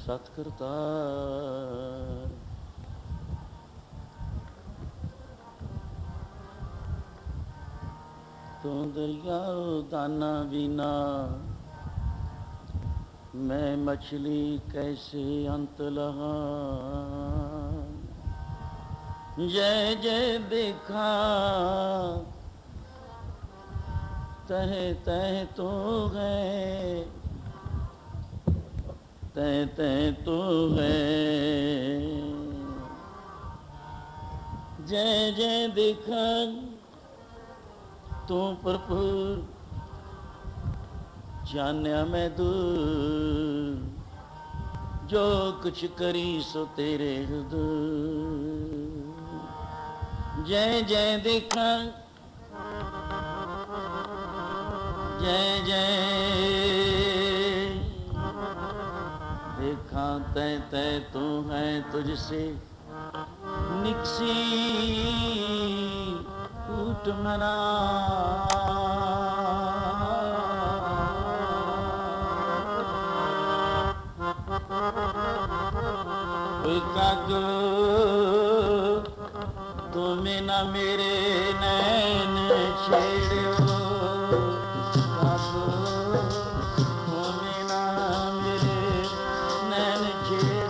ਸਤਿਕਰਤਾਰ। ਤੂੰ ਦਰਿਆਓ ਦਾਨਾ ਵੀਨਾ, मैं मछली कैसे अंत लहा। जय जय देखा तह तह तो है, तह तह तो है। जय जय देखा तू भरपूर, जान्या मैं दूर, जो कुछ करी सो तेरे हुजूर। जय जय देखा, जय जय देखा तय तय तू है, तुझसे निकसी कूट मना। कागो तुम्हें ना मेरे नैन छेड़ो, कागो तुम्हें ना मेरे नैन छेड़ो।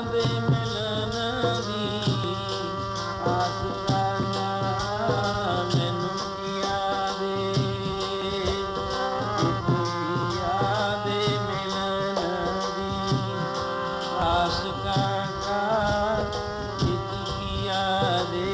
दे मिलन दी आस करना मैनू किया दे, किया दे मिलन दी आस करना किया दे।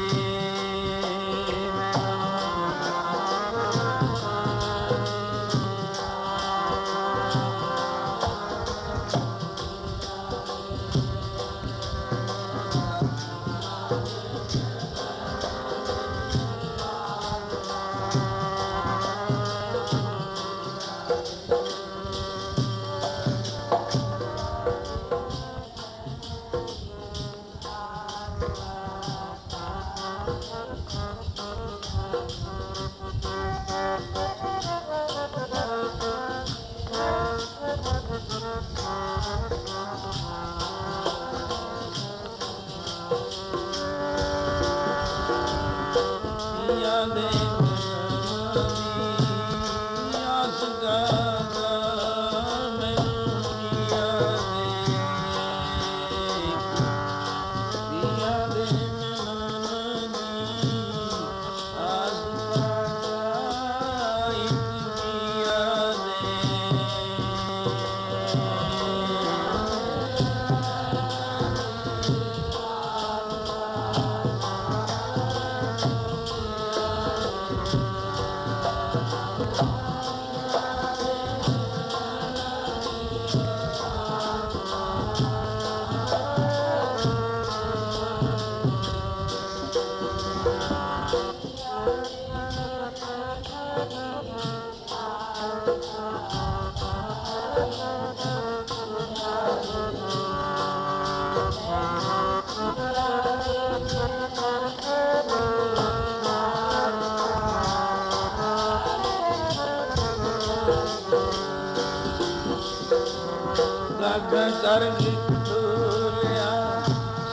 ਸਰਗ ਤੋਲਿਆ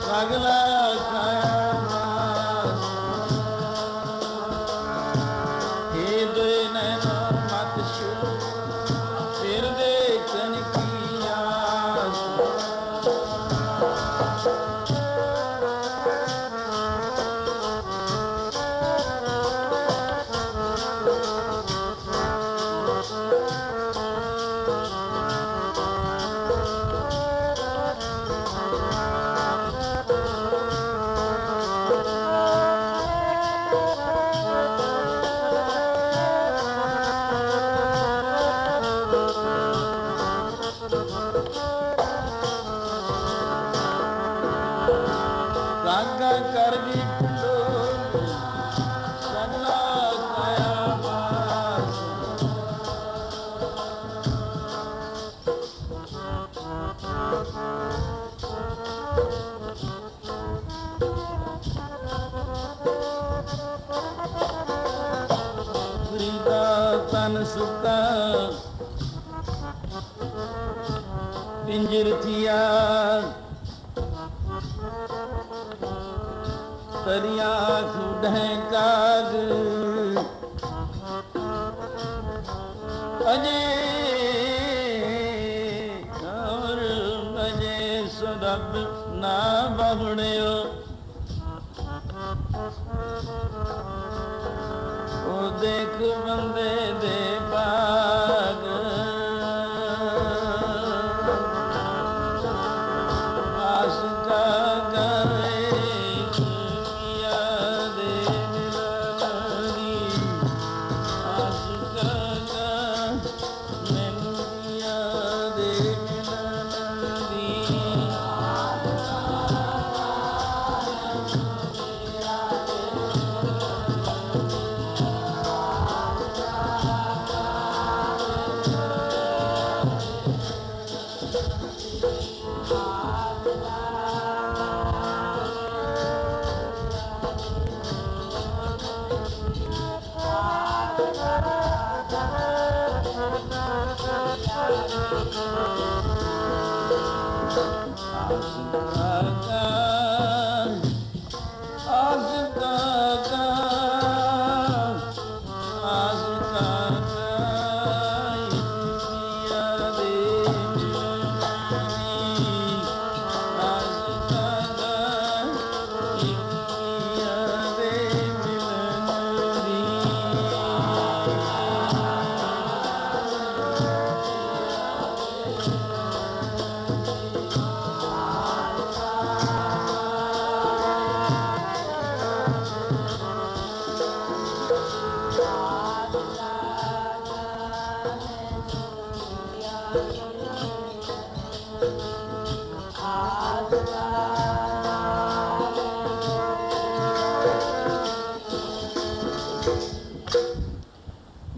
ਸਗਲਾ ਖਾਇਆ ਮਾਸ, ਇਹ ਦੋਏ ਨੈਣਾ ਮਤ ਛੂ ਫਿਰ ਦੇਖਣ ਕੀ ਆਸ। तन सुका पिंजर थिया तरिया खुडह काग अजे और बजे सुरब ना बहुड़ियो ओ देख बंदे दे बाग आस का गए किया दे मिलनी आस का मैनू किया दे मिलनी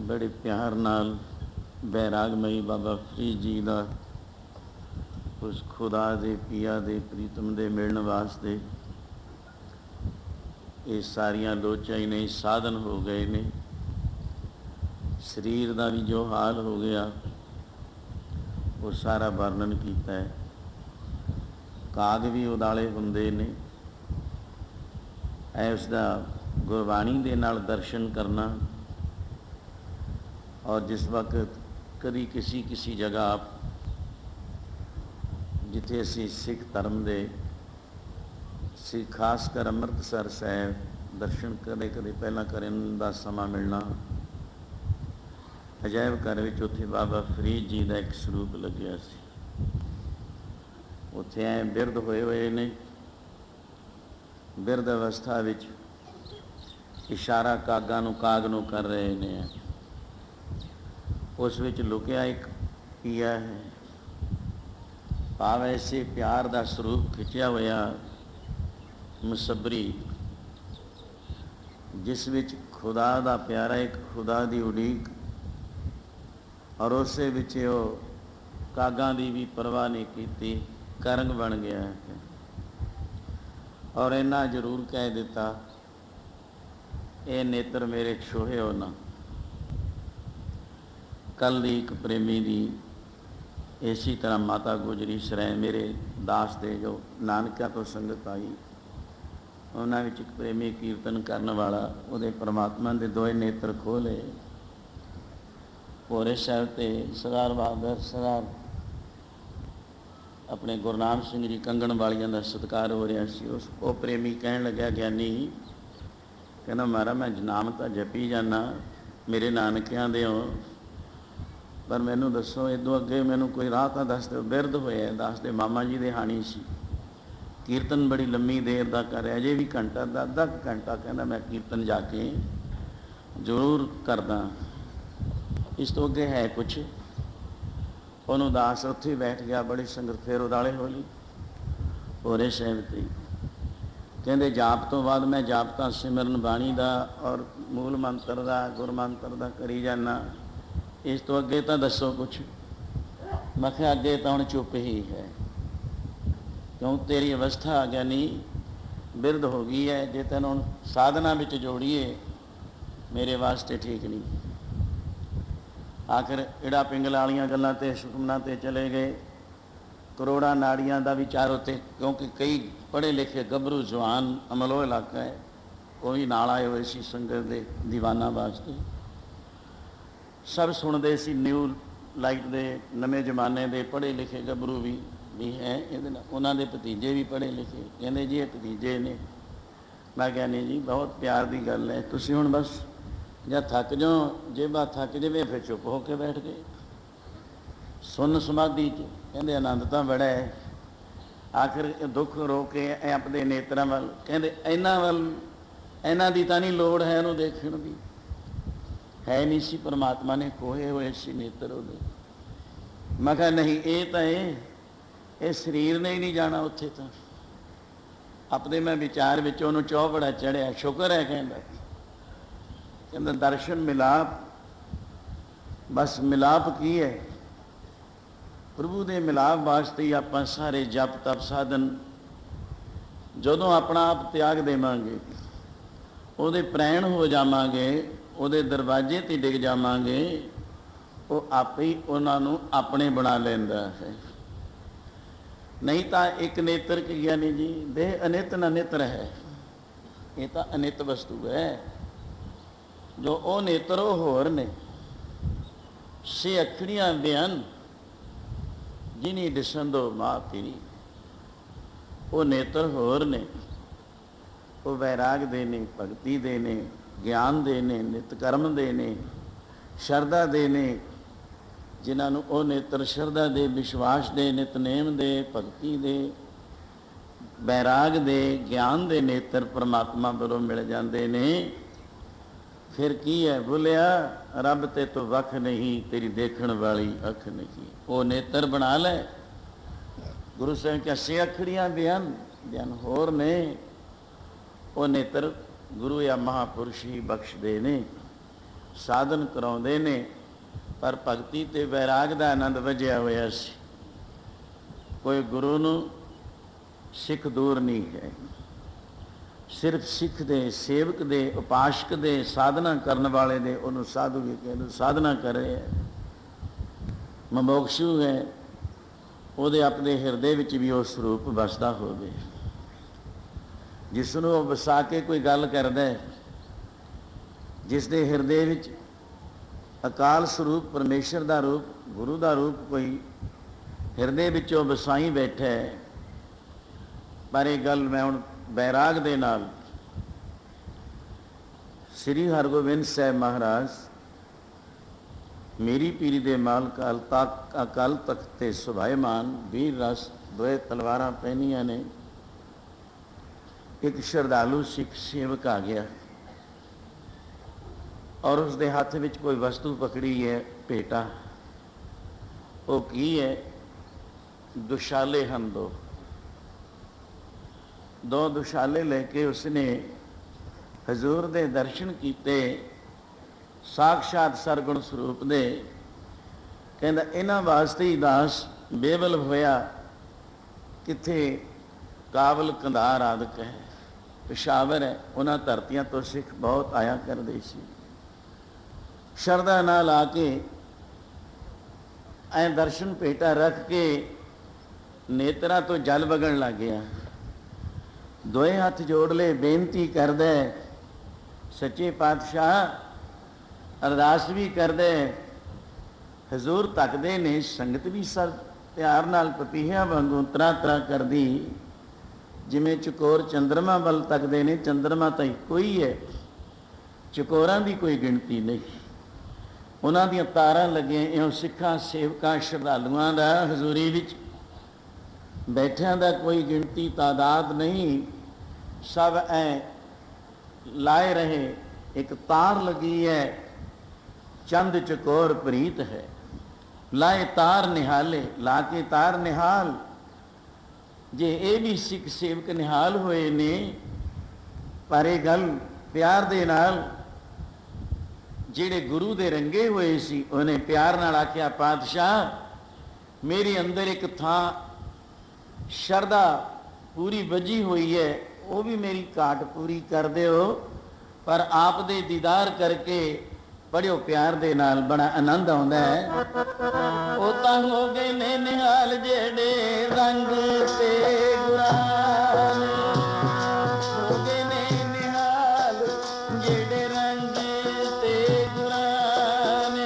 बड़े प्यार नाल बैरागमई बाबा फरीद जी का उस खुदा दे पिया दे प्रीतम दे मिलण वास्ते ये सारियां लोचां ही नहीं साधन हो गए ने। शरीर का भी जो हाल हो गया वो सारा वर्णन किया है। काग भी उदाले हुंदे ने ऐ उसका गुरबाणी दे नाल दर्शन करना। और जिस वक्त कभी किसी जगह आप जिथे असी सिख धर्म दे खासकर अमृतसर साहिब दर्शन कदे कदे पहला करन दा समा मिलना। अजायब घर विच उत्थे बाबा फरीद जी का एक स्वरूप लग्या सी। उत्थे ऐ बिरध होए हुए ने। बिरध अवस्था विच इशारा कागां नूं काग नूं कर रहे ने। उस विच लुकिया एक पिया है। भाव ऐसे प्यार का स्वरूप खिंचिया होया मुसबरी जिस विच खुदा का प्यारा एक खुदा की उड़ीक और उस विच कागां की भी परवाह नहीं की करंग बन गया है। और इन्ना जरूर कह दिता ये नेत्र मेरे छुहे हो ना। कल दी एक प्रेमी दी इसी तरह माता गुजरी सरै मेरे दास दे जो नानकिया तो संगत आई उन्होंने एक प्रेमी कीर्तन करने वाला उहदे परमात्मा के दोए नेत्र खोले। भोरे साहब ते सरदार बहादुर सरदार अपने गुरनाम सिंह जी कंगण वालियां का सत्कार हो रहा सी। उस वो प्रेमी कहन लग्या ज्ञानी कहना महाराज मैं नाम तो जपी जाना मेरे नानकियां दे हो पर मैनू दसो इदों अगे मैनू कोई राह तो दस दो। बिरध होया दस दे मामा जी दे हाणी सी। कीर्तन बड़ी लम्मी देर का कर अजे भी घंटा अद्धा घंटा कहना मैं कीर्तन जाके जरूर करदा। इस तो अगे है कुछ उन्होंने दास उत्थे बैठ गया। बड़ी संगत फिर उदाले हो ली होरे साहिब ते कहते जाप तो बाद मैं जापता सिमरन बाणी का और मूल मंत्र का गुर मंत्र का करी जाना। इस तो अगे तो दसो कुछ। मैं क्या अगे तो हम चुप ही है क्यों तेरी अवस्था आ गया नहीं बिरध हो गई है। जे तेन हम साधना में जोड़िए मेरे वास्ते ठीक नहीं। आखिर इड़ा पिंगल वालियां गल्लां ते सुखमना ते चले गए। करोड़ां नाड़ियां दा विचार उत्ते, क्योंकि कई पढ़े लिखे गभरू जवान अमलो इलाका है, वो भी नाल आए हुए सी संगत दे दीवाना वास्ते। सब सुनते सी न्यू लाइट दे नवे जमाने दे पढ़े लिखे गभरू भी है, उन्होंने दे भतीजे भी पढ़े लिखे। कहते जी ये भतीजे ने। मैं क्या नहीं जी, बहुत प्यार की गल है। तुसीं हुण बस जब थक जाओ, जेबा थक जाए फिर चुप होके बैठ गए सुन समाधि च। कहते आनंद तो बड़ा है। आखिर दुख रो के अपने नेत्रां वल, कहते इन्हां दी तां नहीं लोड़ है इहनूं देखण दी, है नहीं सी। परमात्मा ने खोए हुए सी नेत्र उहदे। मैं कहा नहीं, ये शरीर ने ही नहीं जाना उत्थे। तो अपने मैं विचार विच उहनूं चौह बड़ा चढ़िया। शुक्र है कहंदा दर्शन मिलाप, बस मिलाप की है प्रभु दे मिलाप वास्ते ही आपां सारे जप तप साधन जदों अपना आप त्याग देवांगे, उहदे प्रैण हो जावांगे, उहदे दरवाजे ते डिग जावांगे, वो आपे ही उन्हां नूं अपने बना लैंदा है। नहीं तो एक नेत्र की ज्ञानी जी देह अनित अनित्र है, ये तो अनित वस्तु है। जो ओ नेत्र वो होर ने, से अखड़ियां बयान जिनी दिसन दो माँ तेरी। वो नेत्र होर ने, वो वैराग दे ने, भगती दे ने, ज्ञान दे ने, नितकर्म दे ने, शरदा दे ने। जिन्होंने वो नेत्र शरदा दे, विश्वास दे, नितनेम दे, भगती दे, वैराग दे, ज्ञान दे नेत्र परमात्मा वालों मिल जाते ने। फिर की है बोलिया, रब ते तो वख नहीं, तेरी देखण वाली अख नहीं। वो नेत्र बना ले। गुरु साहब क्या से अखड़ियां बयान होर ने। वो नेत्र गुरु या महापुरुष ही बख्शदे ने, साधन कराउंदे ने। पर भगती ते वैराग दा आनंद वजिया होया सी। कोई गुरु नूं सिख दूर नहीं है, सिर्फ सिख दे, सेवक दे, उपासक दे, साधना करने वाले दे, उन्होंने साधु भी कहते साधना कर रहे हैं। ममोक्षु है, ਉਹਦੇ अपने हिरदे विच भी वो स्वरूप बसदा होवे, जिसनों वसा के कोई गल करदा है, जिसके हिरदे विच अकाल स्वरूप परमेश्वर का रूप, गुरु का रूप कोई हिरदे विचों वसाई बैठा है। पर यह गल मैं हुण बैराग दे नाल श्री हरगोबिंद साहब महाराज मेरी पीरी दे माल अकाल तख्त ते सुभाईमान वीर रस दोए तलवारां पहनियां ने। एक श्रद्धालु सिख सेवक आ गया और उसके हाथ में कोई वस्तु पकड़ी है, भेटा। वो की है, दुशाले हैं दो दुशाले लेके उसने हजूर दे दर्शन किए, साक्षात सरगुण स्वरूप दे। कहता इन्हां वास्ते ही दास बेवल होया, किथे काबल कंधार आदक है, पेशावर है, उन्हां धरतियां तो सिख बहुत आया करदे सी। शरदा नाल आके ऐ दर्शन भेटा रख के नेत्रा तो जल वगण लग गया। दोए हाथ जोड़ ले, बेनती कर दे, सच्चे पातशाह अरदास भी कर दे। हजूर तकदे ने, संगत भी सर प्यार नाल पपीहिया वांगू तरा तरा कर दी, जिमें चकोर चंद्रमा वल तकदे ने। चंद्रमा तो इको ही है, चकोरां दी कोई गिनती नहीं। उन्हां दियां तारां लगियां इउं सिखां सेवकां श्रद्धालुआं दा हजूरी विच बैठियां दा कोई गिनती तादाद नहीं। सब ऐ लाए रहे, एक तार लगी है, चंद चकोर प्रीत है। लाए तार निहाले, ला के तार निहाल। जे ये भी सिख सेवक निहाल होए ने, पर यह गल प्यार दे नाल जिहड़े गुरु दे रंगे हुए सी, उन्हें प्यार नाल आख्या, पातशाह मेरे अंदर एक थां शरदा पूरी बजी हुई है, वो भी मेरी घाट पूरी कर दो। पर आप दे दीदार करके पढ़ियो प्यार दे नाल बड़ा आनंद आउंदा है। ओ तां हो गए ने निहाल जेड़े रंग ते गुरान, हो गए ने निहाल जेड़े रंग ते गुरान।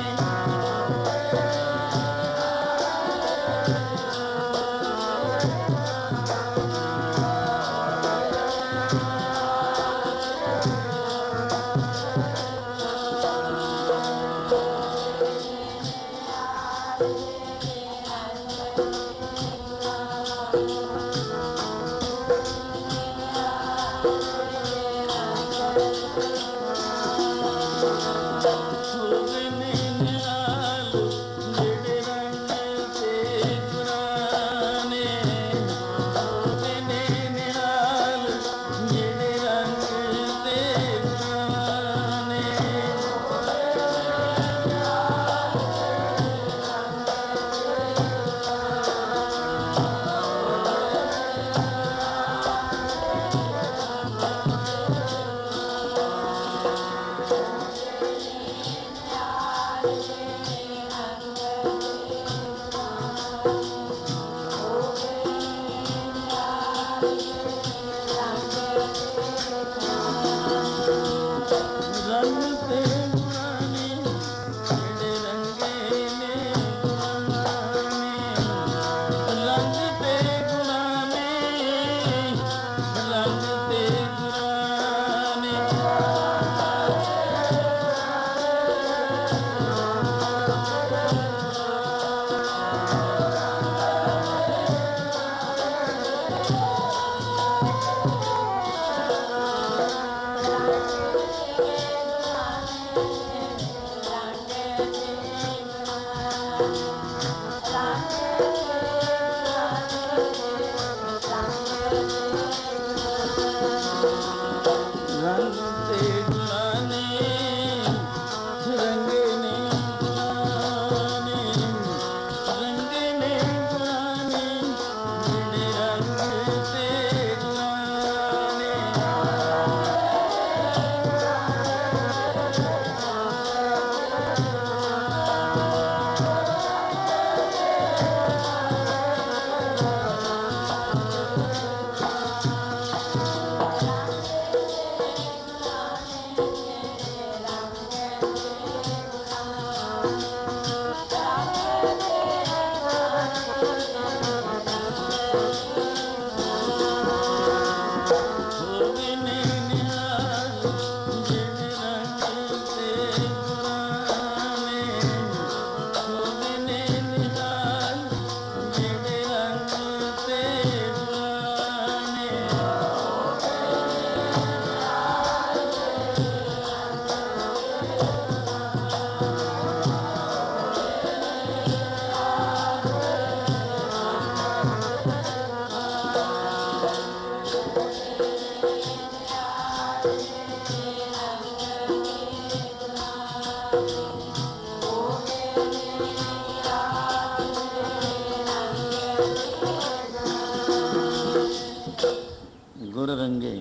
गुर रंगे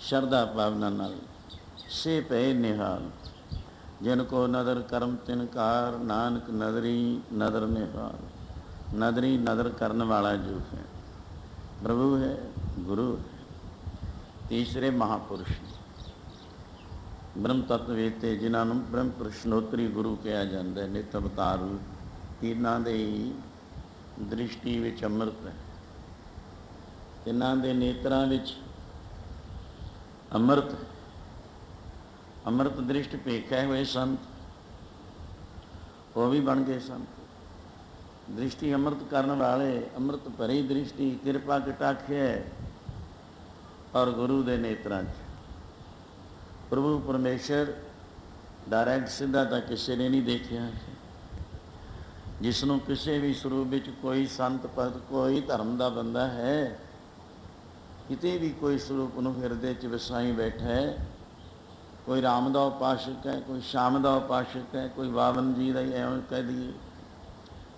शरदा भावना नाल से पे निहाल, जिनको नदर कर्म तिनकार, नानक नदरी नदर निहाल। नदरी नदर करने वाला जो है प्रभु है, गुरु है। तीसरे महापुरुष ब्रह्म तत्ववेते जिन्होंने ब्रह्म प्रश्नोत्तरी गुरु कहा जाता है। नित अवतार तिन्हां दे दृष्टि विच अमृत है, तिन्हां दे नेत्रां विच अमृत है। अमृत दृष्ट भेखे हुए संत वो भी बन गए संत। दृष्टि अमृत करने वाले, अमृत भरी दृष्टि, कृपा कटाक्ष है। और गुरु दे नेत्रां प्रभु परमेश्वर डायरैक्ट सीधा तो किसी ने नहीं देखा है। जिसनों किसी भी स्वरूप में कोई संत भगत कोई धर्म का बंदा है, कितने भी कोई स्वरूप हृदय च वसाई बैठा है। कोई राम का उपासक है, कोई श्याम का उपासक है, कोई बावन जी का एवं कह दिए,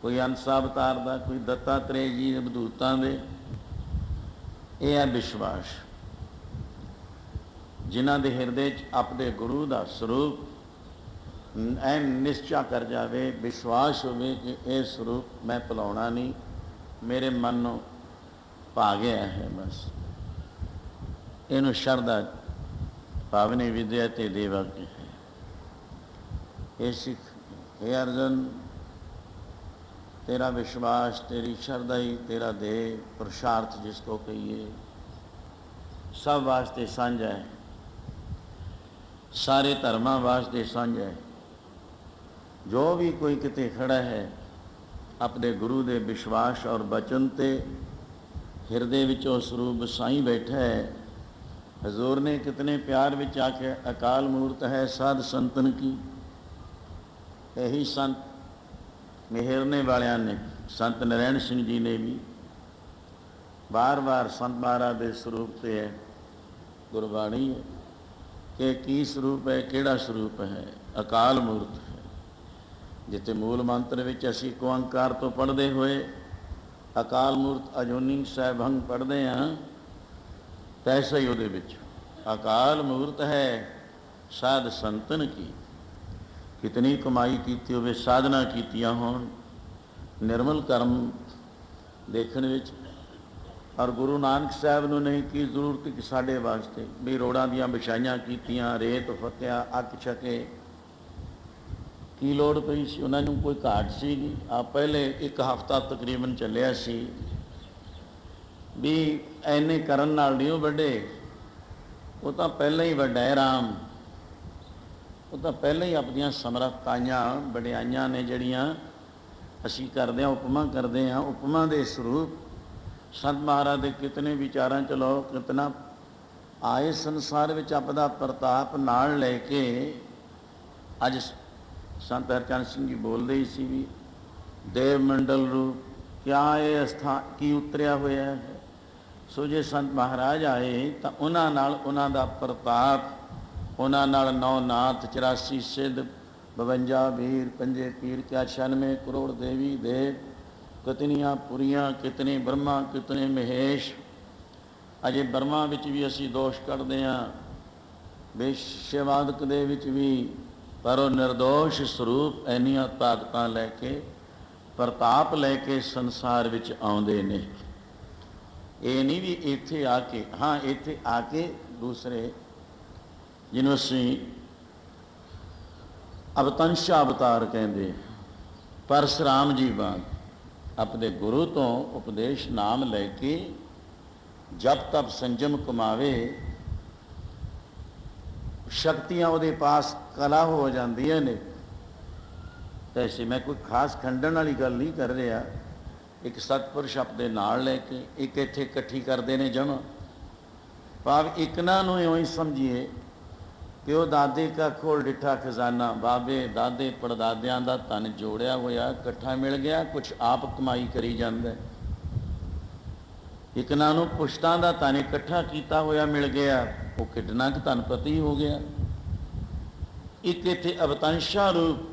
कोई अंसा अवतार का, कोई दत्तात्रेय जी अवधूतां दे। यह है विश्वास। जिन्हां दे हृदय च अपने गुरु का स्वरूप ਐਨ ਨਿਸ਼ਚਾ ਕਰ ਜਾਵੇ, ਵਿਸ਼ਵਾਸ ਹੋਵੇ ਕਿ ਇਹ ਸਰੂਪ ਮੈਂ ਭੁਲਾਉਣਾ ਨਹੀਂ, ਮੇਰੇ ਮਨ ਨੂੰ ਭਾ ਗਿਆ ਹੈ। ਬਸ ਇਹਨੂੰ ਸ਼ਰਧਾ ਭਾਵਨੀ ਵਿਦਿਆ ਤੇ ਦੇਵਾ ਕੇ ਹੈ। ਇਹ ਸਿੱਖ, हे अर्जुन, तेरा विश्वास, तेरी श्रद्धा ही तेरा देह पुरुषार्थ जिसको कहिए सब वास्ते साझा है, सारे धर्मां वास्ते साझा है। जो भी कोई किते खड़ा है अपने गुरु दे विश्वास और बचन ते हिरदे विचों स्वरूप साईं बैठा है। हजूर ने कितने प्यार विच आके अकाल मूर्त है साध संतन की, यही संत मेहरने वालियां ने, संत नारायण सिंह जी ने भी बार बार संत महाराज के स्वरूप से है गुरबाणी है कि की स्वरूप है, केड़ा स्वरूप है, अकाल मूर्त है। जिते मूल मंत्र विच असी ओंकार तो पढ़ते हुए अकाल मूर्त अजूनी सहभंग पढ़ते हाँ, तैसा ही उहदे विच अकाल मूर्त है साध संतन की। कितनी कमाई की होवे, साधना कीतियां होण, निर्मल कर्म देखण विच, और गुरु नानक साहब नूं नहीं की जरूरत कि साडे वास्ते भी रोड़ां दीयां बिछाइयां कीतियां, रेत फत्या, अक छके, की लोड़ पई सी? उन्हां नूं कोई घाट सीगी? आ पहले एक हफ्ता तकरीबन चलिया सी भी ऐने करन नाल नहीं वो वड्डे, वो तो पहले ही वड्डा है राम, वो तो पहले ही अपनियां समर्थताइयां वड्याइयां ने जड़ियां असी करदे हां, उपमा करदे हां। उपमा दे स्वरूप संत महाराज दे कितने विचारां च लो, कितना आए संसार विच अपदा प्रताप नाल लैके अज संत हरचंद सिंह जी बोलते ही सी भी देव मंडल रूप क्या ये स्थान की उतरिया होया है। सो जे संत महाराज आए तो उन्हां नाल उन्हां दा प्रताप, उन्हां नाल 9 नाथ 84 सिद्ध 52 वीर 5 पीर क्या 96 करोड़ देवी देव, कितनियां पुरियां, कितने ब्रह्मा, कितने महेश। अजे ब्रह्मा विच भी असी दोष कढ़दे हां, वेश्यवादक दे विच भी, पर वो निर्दोष स्वरूप इन्नियां ताकतां लैके प्रताप लैके संसार विच आउंदे ने। ये नहीं भी इत्थे आके, हाँ इत्थे आके दूसरे जिन्हों असी अवतंशा अवतार कहते, परशुराम जी वांग अपने गुरु तो उपदेश नाम लैके जब तब संजम कमावे, शक्तियां उहदे पास कला हो जांदियां ने। ऐसे मैं कोई खास खंडन वाली गल नहीं कर रहा, एक सतपुरुष अपने नाल लैके एक इत्थे इकट्ठी करते हैं जमा, भाव इकना नूं इउं ही समझिए कि वह दादे का खोल डिठा खजाना, बाबे दादे पड़दादियां दा धन जोड़िया होया इकट्ठा मिल गया, कुछ आप कमाई करी जांदा। इकना नूं पुश्तां दा धन इकट्ठा कीता होया मिल गया, वो कितना कि धनपति हो गया। एक इत्थे अवतंशा रूप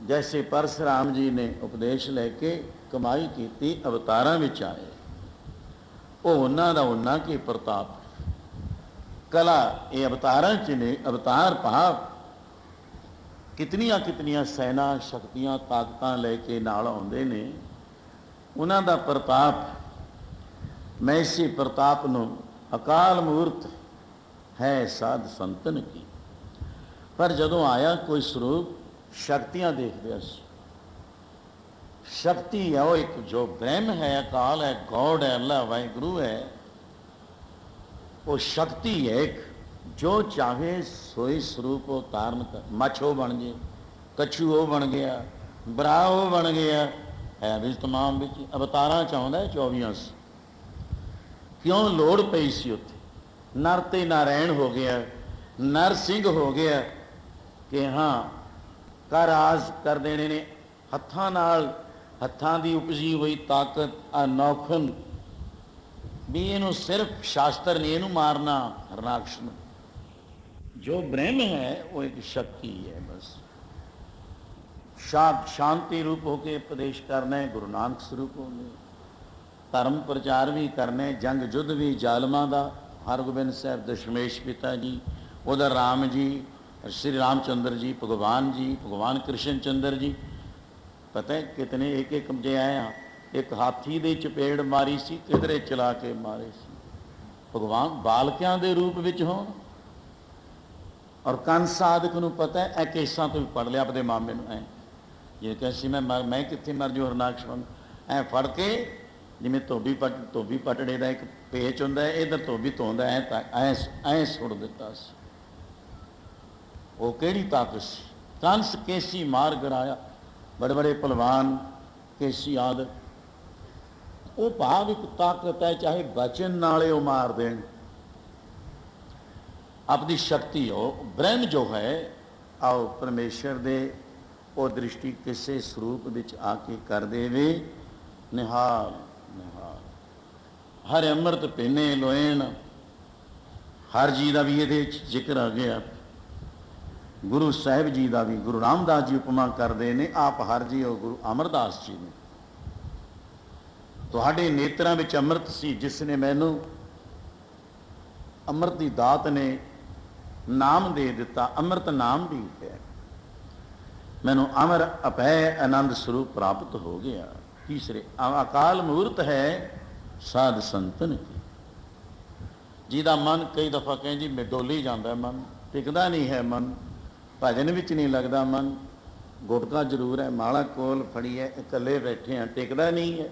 जैसे परशुराम जी ने उपदेश लैके कमाई की अवतारां विच आए, वो उन्हां दा उन्हां के प्रताप कला ये अवतारां च ने। अवतार भाव कितनियां कितनियां सैना शक्तियां ताकतां लैके नाल आउंदे ने, उन्हां दा प्रताप। मैं इसी प्रताप नूं अकाल मूर्त है साध संतन की। पर जदों आया कोई स्वरूप शक्तियां देखते, शक्ति है वो एक जो ब्रह्म है, अकाल है, गॉड है, अल्लाह वाहिगुरु है, वो शक्ति है एक, जो चाहे सोई स्वरूप वो धारण कर। मछ वो बन गए, कछू वो बन गया, बरा वो बन गया, है भी तमाम भी अवतारां चाहता है 24। क्यों लोड़ पई सी उत्थे, नर ते नारायण हो गया, नर सिंह हो गया कि हाँ कर राज कर देने ने हत्थां नाल, हत्थां दी उपजी हुई ताकत आ नौखन भी इनू सिर्फ शास्त्र ने इनू मारना हरनाक्ष में। जो ब्रह्म है वो एक शक्ति है, बस शांति रूप होके उपदेश करना है, गुरु नानक स्वरूप हो गए, धर्म प्रचार भी करने, जंग युद्ध भी जालमा दा, हरगोबिंद साहब दशमेश पिता जी, उधर राम जी, श्री रामचंद्र जी, भगवान कृष्ण चंद्र जी, पता है कितने एक एक जे आया, एक हाथी दे चपेड़ मारी सी, किधरे चला के मारे सी। भगवान बालकियां दे रूप विच होण। और कंस साधक नूं पता है, ए केसां तो भी पढ़ लिया अपने मामे नूं, ऐ जे कैसी मैं कित्थे मर जू हरनाकश बन, ऐ फड़ के जिवें धोबी पटड़े का एक पेच हुंदा है, इधर धोबी धोंदा ऐ सुट दिता सी। वो किहड़ी ताकत सी। कंस केसी मार गिराया, बड़े बड़े पहलवान केसी आदि, वो भाव एक ताकत है, चाहे बचन नाले वो मार देन। अपनी शक्ति हो ब्रह्म जो है, आओ परमेश्वर दे वो दृष्टि किसी स्वरूप विच आके कर देवे निहाल निहाल। हर अमृत पीने लोएन, हर जी का भी ये जिक्र आ गया। गुरु साहिब जी का भी गुरु रामदास जी उपमा करते हैं, आप हर जी और गुरु अमरदास जी ने। तुहाडे नेत्रां विच अमृत सी, जिसने मैनू अमृत की दात ने नाम दे दिता, अमृत नाम भी है, मैनू अमर अपय आनंद स्वरूप प्राप्त हो गया। तीसरे अकाल मूर्त है साध संतन की, जिहदा मन कई दफा कहें जी मैं डोली जाता है, मन टिकदा नहीं है, मन भजन विच नहीं लगता, मन गुटका जरूर है, माला कोल फड़ी है, इकल्ले बैठे हैं, टिकदा नहीं है।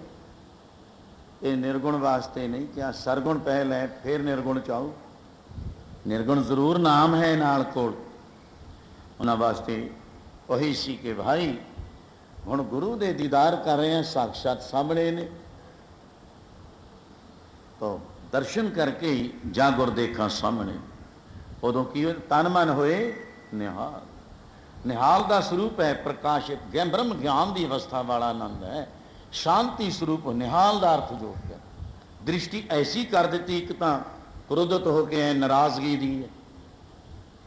ये निर्गुण वास्ते नहीं, क्या सरगुण पहल है फिर निर्गुण चाहो, निर्गुण जरूर नाम है नाल कोल। उन्हां वास्ते वही सी कि भाई हुण गुरु दे दीदार कर रहे हैं, साक्षात सामने ने, तो दर्शन करके ही जा गुर देखा सामने। उदों की तन मन होए निहाल। निहाल का स्वरूप है प्रकाशित, ब्रह्म ज्ञान की अवस्था वाला आनंद है, शांति स्वरूप। निहाल का अर्थ जो है दृष्टि ऐसी कर दी, एक तो क्रोधित होके है, नाराजगी दी है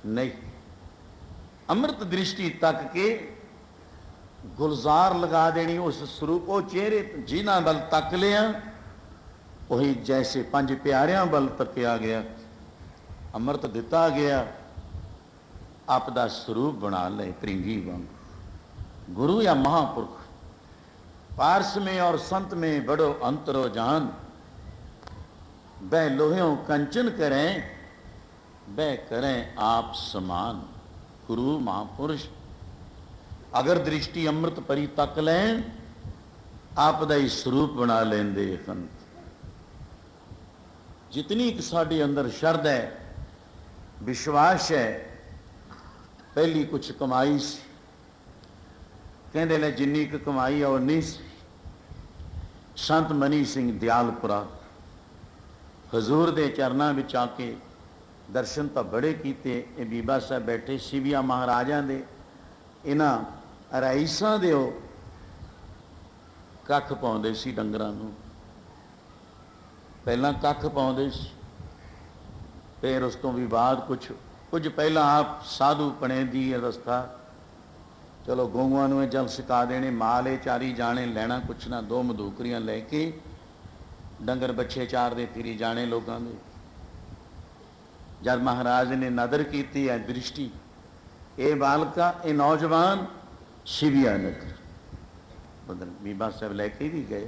नहीं, अमृत दृष्टि तक के गुलजार लगा देनी उस स्वरूप। वो चेहरे जिन्हां वल तक लिया, वही जैसे पंज प्यारियां वल तकिया गया, अमृत दिता गया, आपदा स्वरूप बना ले प्रिंगी वांग। गुरु या महापुरुष पारस में और संत में बड़ो अंतरो जान, वह लोह्यों कंचन करें, वह करें आप समान। गुरु महापुरुष अगर दृष्टि अमृत परी तक लें, आपदा ही स्वरूप बना लेंदे संत। जितनी कि साडे अंदर श्रद्धा है, विश्वास है, पहली कुछ कमाई सी, कहते ने जिन्नी क कमाई और नहीं सी। संत मनी सिंह दयालपुरा हजूर दे चरणों में आके दर्शन तो बड़े किए। ये बीबा साहब बैठे शिविया महाराजा दे, इन्हां रईसां दे कख पाउंदे सी डंगरां नूं, पहलां कख पाउंदे सी, फिर उस तो भी बाद कुछ पहला आप साधु पने की अवस्था, चलो गऊआं नूं जल सिका देने, माले चारी जाने, लैना कुछ ना, दो मधूकरियां लैके डंगर बच्चे चार दे फिरी जाने लोगों के। जब महाराज ने नदर की है दृष्टि, ये बालका ये नौजवान शिविया नगर बदल बीबा साहब लैके भी गए,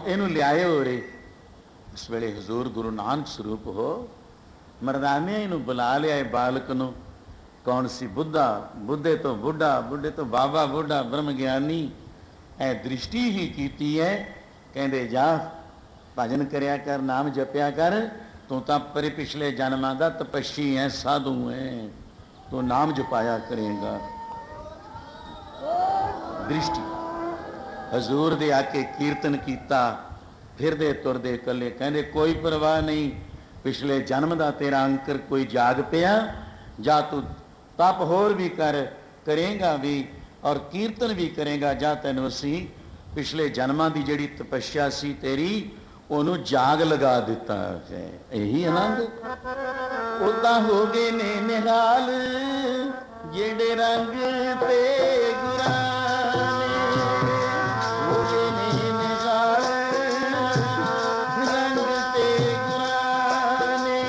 इनू लियाए हो रहे। इस वेले हजूर गुरु नानक स्वरूप हो, मरदाने इनू बुला लिया बालक नू। कौन सी बुढ़ा, बुढ़े तो बुढ़ा, बुढ़े तो बाबा बुढ़ा, ब्रह्म ज्ञानी, ए दृष्टि ही की है। कहते जा भजन करया कर, नाम जपया कर, तू तो परे पिछले जन्मां दा तपस्वी है, साधु है, तो नाम जपाया करेगा। दृष्टि हजूर दे आके कीर्तन किया, फिर दे तुर दे कले, कहते कोई परवाह नहीं, पिछले जन्म का तेरा अंकर कोई जाग पिया, जा तू तप होर भी करेगा भी और कीर्तन भी करेगा, जा तेन असी पिछले जन्मां की जिहड़ी तपस्या सी तेरी, उन्होंने जाग लगा दिता है। यही आनंद उदा हो गए ने निहाल, जेड़े रंग ते गुराने हो गए ने निहाल, रंग ते गुराने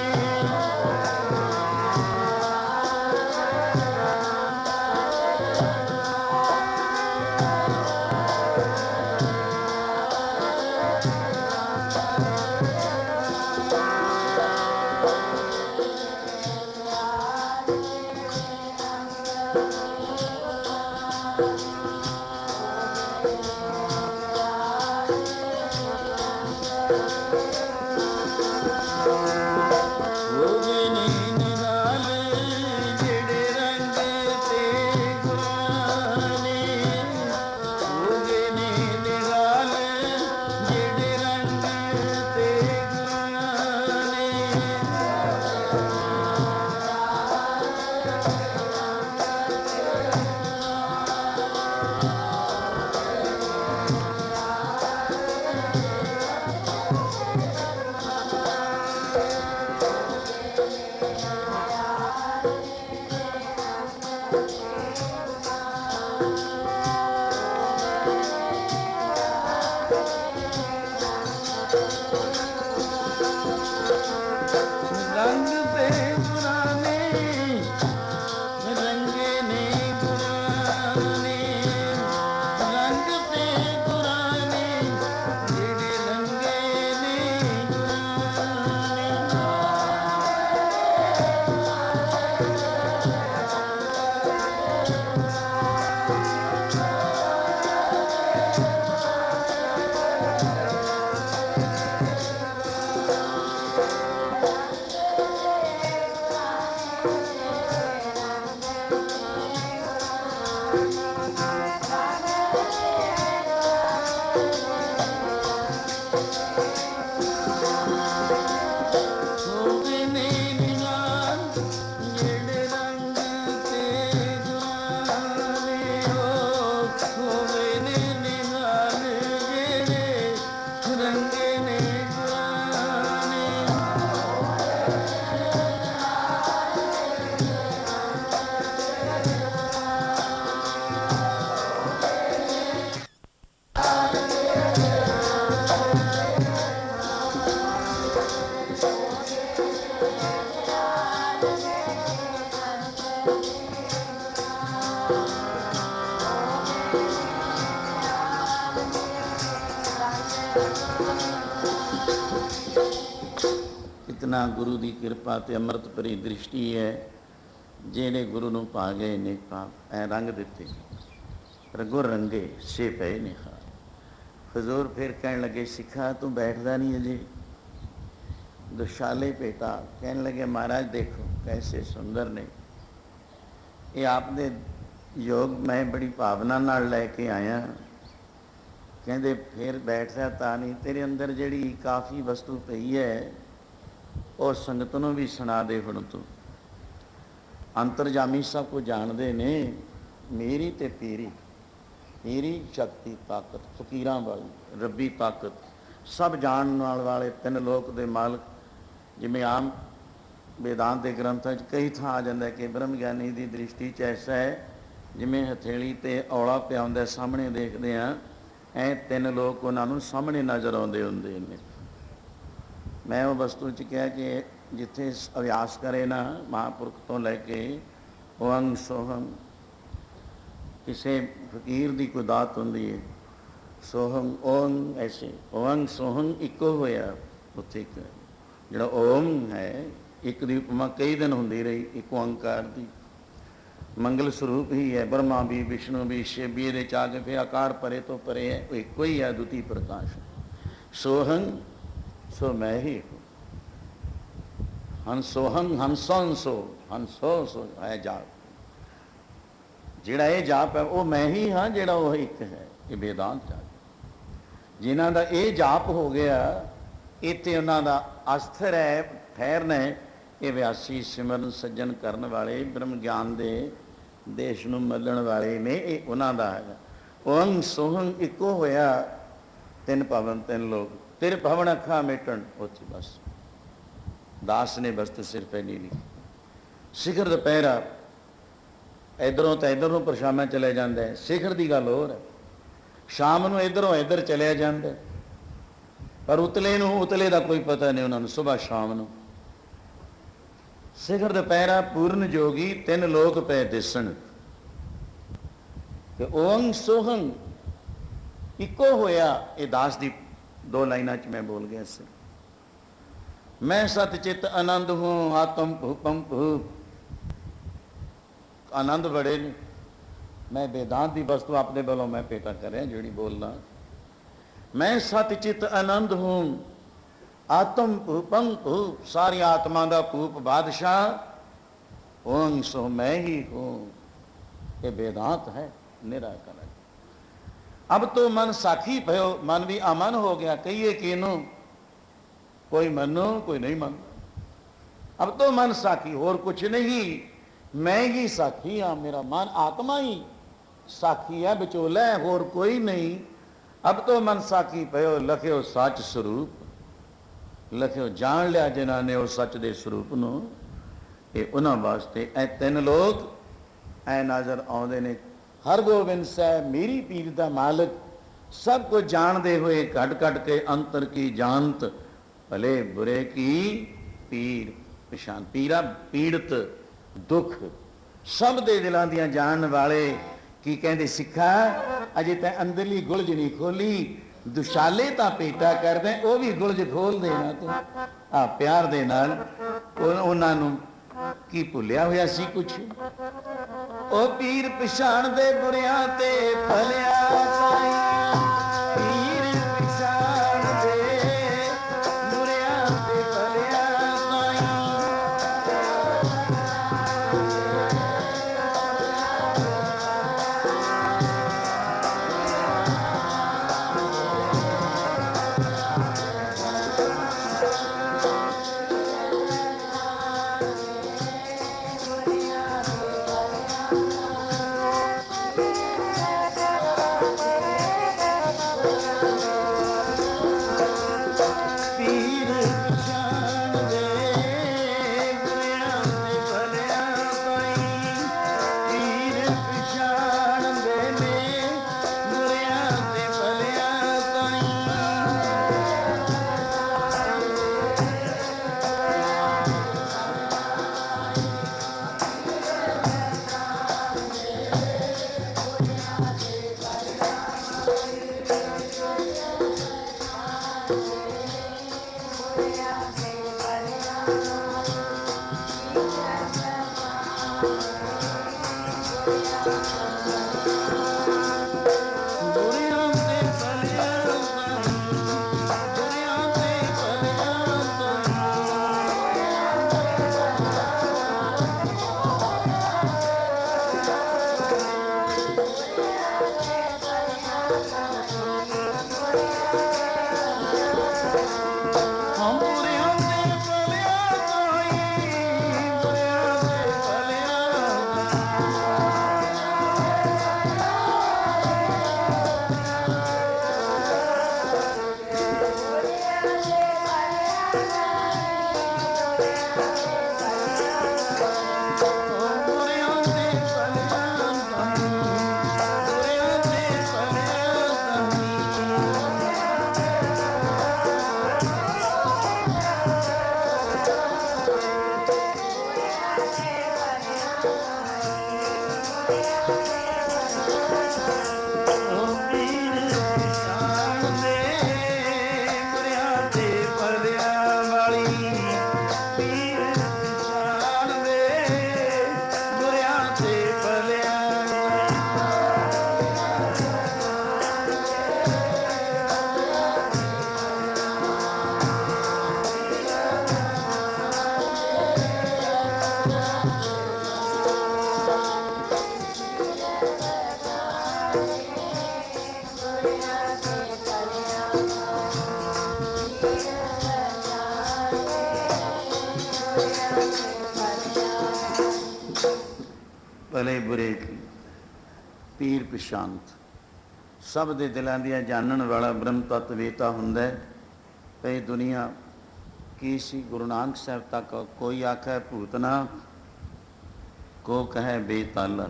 कितना गुरु की कृपा ते अमृत भरी दृष्टि है। जेने गुरु नूं पा गए ने पाप ऐ रंग दिते रगो रंगे से पे ने खा। हजूर फिर कहन लगे सिखा तू बैठदा नहीं अजे दुशाले पेटा। कहन लगे महाराज देखो कैसे सुंदर ने ये आपने योग मैं बड़ी भावना नाल लैके आया। कहते फिर बैठदा ता नहीं तेरे अंदर जिहड़ी काफ़ी वस्तु पई है और संगत नूं भी सुना दे। हुण तू अंतरजामी सब कुछ जानते ने मेरी ते पीरी मेरी शक्ति ताकत फकीरां वाली रब्बी ताकत सब जानने वाले तीन लोक दे मालक। जिमें आम वेदांत के ग्रंथों कई थां आ जाता है कि ब्रह्म ज्ञानी की दृष्टि च ऐसा है जिमें हथेली ते औला पिया हुंदा सामने देखते हैं ऐ तीन लोग उन्होंने सामने नज़र आते होंगे ने। मैं वो वस्तु च कहा कि जिथे अभ्यास करे ना महापुरख तो लैके ओंग सोहम किसी फकीर की कोई दात होंगी है सोहम ओंग ऐसे ओंग सोहम इको होया उत्थे जो ओम है एक दी उपमा कई दिन होंदी रही एक ओंकार की मंगल स्वरूप ही है। ब्रह्मा भी विष्णु भी शिव भी ये आके फिर आकार परे तो परे है वो एक ही है द्वितीय प्रकाश। सोहं सो मैं ही हूँ हंसोहं हंसों सो हंसो सो है जाप जिहड़ा ये जाप है वो मैं ही हाँ जिहड़ा वो एक है। ये वेदांत जाप जिन्हों का ये जाप हो गया इत्थे उन्हों का अस्थिर है ठहरना है। ये व्यासी सिमरन सज्जन करने वाले ब्रह्म ज्ञान के देश नूं मलण वाले ने ये उन्हों का है। ओंग सोहं इको होया तीन भवन तीन लोग तेरे भवन अखा मिटन उत्थे बस दास ने बस्त सिर पे नहीं लिखी। शिखर दोपहरा इधरों तो इधरों परछामा चले जाता है। शिखर की गल होर है शाम को इधरों इधर चलिया जाता है पर उतले नूं उतले का कोई पता नहीं उन्होंने सुबह शाम को। शिखर दोपहरा पूर्ण जोगी तीन लोग पे दिसन ओंग सोहं इको होया। ये दास की दो लाइना च मैं बोल गया से मैं सतचित आनंद हूँ आत्म भूपम भूप आनंद बड़े ने। मैं वेदांत की वस्तु अपने वालों मैं पेटा कर रहा जी बोलना। मैं सतचित आनंद हूँ, आत्म भूपं भूप, सारी आत्मा का भूप बादशाह ओं सो मैं ही हूँ। ये वेदांत है निराकार। अब तो मन साखी भयो, मन भी अमन हो गया। कहिए किनू, कोई मनो कोई नहीं मन। अब तो मन साखी, और कुछ नहीं, मैं ही साखी हाँ। मेरा मन आत्मा ही साखी है, विचोला है, और कोई नहीं। अब तो मन साखी भयो, लख्यो सच स्वरूप, लख्यो जान लिया जिन्हों ने उस सच के स्वरूप नूं। ये उन्होंने वास्ते ए तीन लोग ऐ नजर आते ने। हर गोबिंद साहब मेरी पीर दा मालिक, सब कुछ जानते हुए घट घट के अंतर की जानत, भले बुरे की पीर पछान। पीरा पीड़ित दुख सब दे दिलों दियां जान वाले। की कहते सिखा अजे तै अंदरली गुलज नहीं खोली, दुशाले तां पेटा कर दे, वो भी गुलज खोल देना तू आ प्यार दे नाल। उन्हां नूं की भुलिया होया सी कुछ। ओ पीर पछाण दे बुरियां ते भलिया साईं, पीर पछाण दे बुरियां ते भलिया साईं। भले बुरे की पीर पशांत सब दे दिलों दियां जानन वाला ब्रह्म तत्व वेता हुंदा है। कई दुनिया की सी गुरु नानक साहब तक कोई आखे भूतना, को कहे बेताला,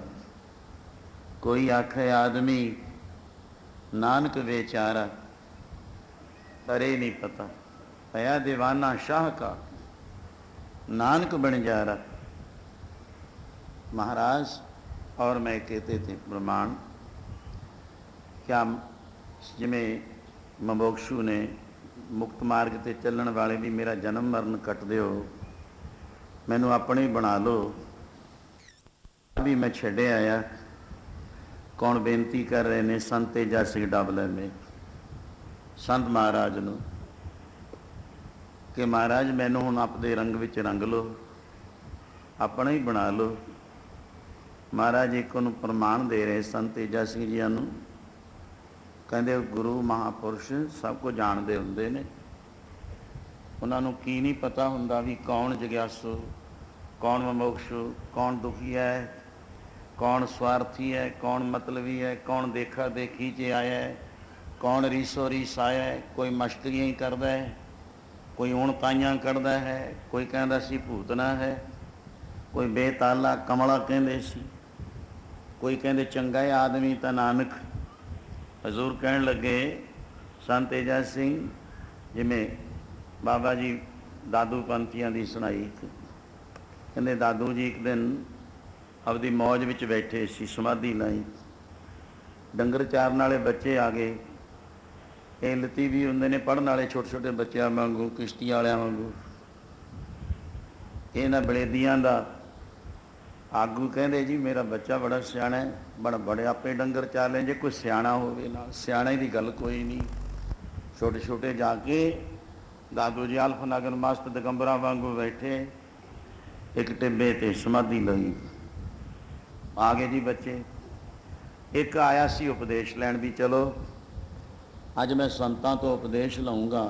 कोई आखे आदमी नानक बेचारा। पर ये नहीं पता पया दीवाना शाह का नानक बन जा रहा। महाराज और मैं कहते थे प्रमाण क्या जिमें ममोक्षु ने मुक्त मार्ग ते चलण वाले भी मेरा जन्म मरण कट दिओ, मैनू अपने बना लो। भी मैं छड़े आया। कौन बेनती कर रहे ने? संत तेजा सिंह डबले में संत महाराज नूं कि महाराज मैनू हुण आपदे रंग विच रंग लो, अपना ही बना लो। महाराज एक नूं प्रमाण दे रहे संत तेजा सिंह जी नूं, कहंदे गुरु महापुरुष सब कुछ जानते हुंदे ने, उन्हां नूं की नहीं पता हुंदा भी कौन जग्यासु, कौन मुमुक्षु, कौन दुखी है, कौन स्वार्थी है, कौन मतलबी है, कौन देखा देखी च आया है, कौन रीसो रीस आया है। कोई मश्करियां ही करता है, कोई ऊण ताइयां कढ़दा है, कोई कहता सी भूतना है, कोई बेताला कमला कहंदे सी, कोई कहंदे चंगा है आदमी तां नानक। हजूर कहण लगे संत तेजा सिंह जिमें बाबा जी दादू पंथियां दी सुनाई, कहंदे दादू जी एक दिन अपनी मौज विच बैठे सी, समाधि लाई, डंगर चारन वाले बच्चे आ गए। ये लती भी होंदे ने पढ़न वाले छोटे छोटे बच्चों वांगू, किश्ती वालियां वांगू। इन्हां बलेदियां दा आगू कहंदे जी मेरा बच्चा बड़ा सियाणा है, बड़े आपे डंगर चार लें, जे कोई सियाणा होवे नाल, सियाणे दी गल कोई नहीं। छोटे छोटे जाके दादू जी अल्फ नगर मस्त दिगंबरा वांगू बैठे, एक टिब्बे ते समाधि लई। आ गए जी बच्चे। एक आया सी उपदेश लैण भी, चलो अज मैं संतां तो उपदेश लऊँगा।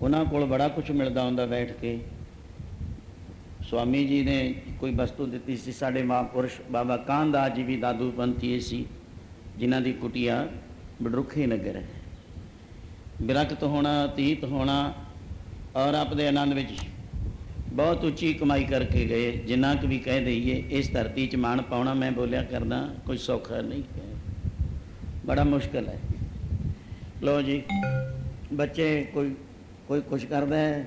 उन्हां कोल बड़ा कुछ मिलदा हुंदा बैठ के। स्वामी जी ने कोई वस्तु दी सी। साडे महापुरुष बाबा कानदास जी भी दादू पंथी सी, जिन्हां दी कुटिया बडरुखे नगर है। विरक्त होना, अतीत होना और अपने आनंद विच बहुत उच्ची कमाई करके गए। जिन्ना क भी कह दईए इस धरती च मान पाउणा, मैं बोलिया करना कोई सौखा नहीं है, बड़ा मुश्किल है। लो जी बच्चे कोई कोई कुछ करता है,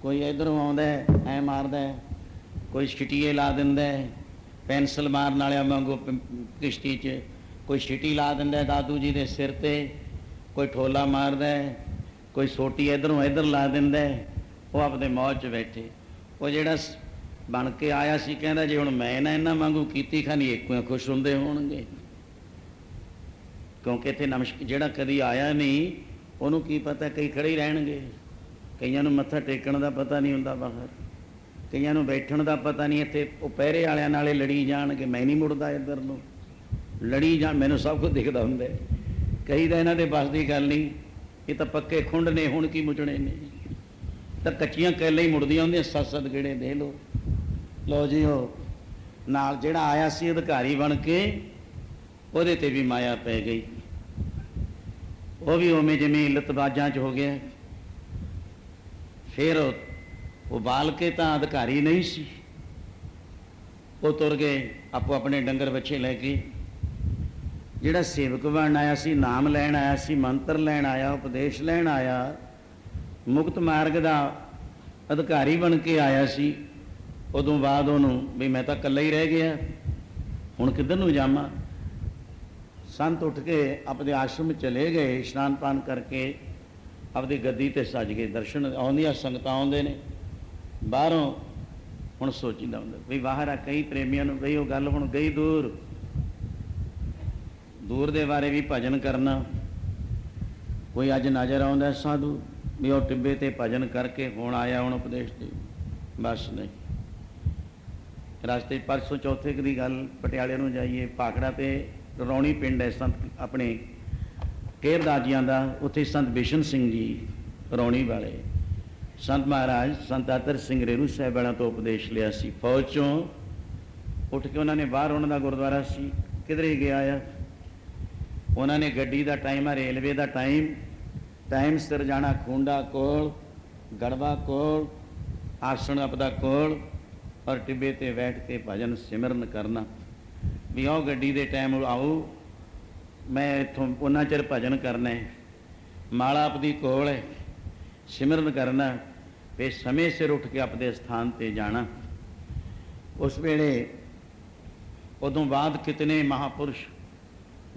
कोई इधरों आउंदा है ऐ मारदा है, कोई छिटिए ला दिंदा है, पेंसिल मारन वालियां वांगू किश्ती च कोई छिटी ला दिंदा है दादू जी दे सिर ते, कोई ठोला मारदा है, कोई सोटी इधरों इधर ला दिंदा है। वो अपने मौज च बैठे। वो जिहड़ा बन के आया सी कहंदा जे हुण मैं ना इन्हां वांगू कीती खानी एक खुश हुंदे होणगे, क्योंकि इत्थे नमस्कार जिहड़ा कदी आया नहीं ਉਹਨੂੰ ਕੀ पता, कई खड़े ही रहणगे, कईयां नूं मत्था टेकण दा पता नहीं हुंदा बाहर, कईयां नूं बैठण दा पता नहीं। इत्थे ਉਹ ਪਹਿਰੇ वालियां नाले लड़ी जाणगे, मैं नहीं मुड़दा इधर नूं, लड़ी जाण, मैनूं सब कुछ दिखदा हुंदा। कई दा इन्हां दे बस दी गल नहीं, ये तां पक्के खुंड ने, हुण की मुचणे ने, तां कच्चियां कैलां ही मुड़दियां हुंदियां। सत गेड़े दे लो। लो जी ਉਹ नाल ਜਿਹੜਾ आया सी अधिकारी बन के, ਉਹਦੇ ते भी माया पै गई। वो भी उवें जिवें लतबाजां च हो गया। फिर वो बाल के तां अधिकारी नहीं सी, वो तुर गए आपो अपने डंगर बच्चे लैके। जिहड़ा सेवक बन आया सी, नाम लैण आया सी, मंत्र लैण आया, उपदेश लैण आया, मुक्त मार्ग का अधिकारी बन के आया सी, उदों बाद उहनूं भी मैं तां कल्ला ही रह गया, हुण किधर नूं जावां। संत उठ के अपने आश्रम चले गए, इशनान पान करके अपनी गद्दी ते सज गए। दर्शन आउंदियां संगतां आउंदे ने बाहरों। हुण सोचीदा हुंदा भी बाहर आ कई प्रेमियां नूं बई वो गल हुण गई दूर, दूर दे बारे भी भजन करना। कोई अज नज़र आउंदा साधु भी वो टिब्बे ते भजन करके हुण आया, हुण उपदेश दे, बस नहीं। रास्ते परसों चौथे की गल, पटियाले नूं जाइए, भाखड़ा ते रौणी पिंड है संत अपने केरदाजियां का, उत्थे संत बिशन सिंह जी रौणी वाले, संत महाराज संत आतर सिंह रेरू साहब वालों तो उपदेश लिया सी। फौज चों उठ के उन्होंने बाहर उन्होंने गुरुद्वारा सी किधरे गया आ, उन्होंने गड्डी का टाइम आ, रेलवे का टाइम सिर जाना, खूंडा कोल, गड़बा कोल, आसन अपदा कोल, और टिब्बे ते बैठ के भजन सिमरन करना भी आओ गड्डी दे टाइम आओ, मैं इत्थों उन्ना चिर भजन करना है, माला अपनी कोल है, सिमरन करना, फिर समय सिर उठ के अपने स्थान पर जाना। उस वेले उदों बाद कितने महापुरुष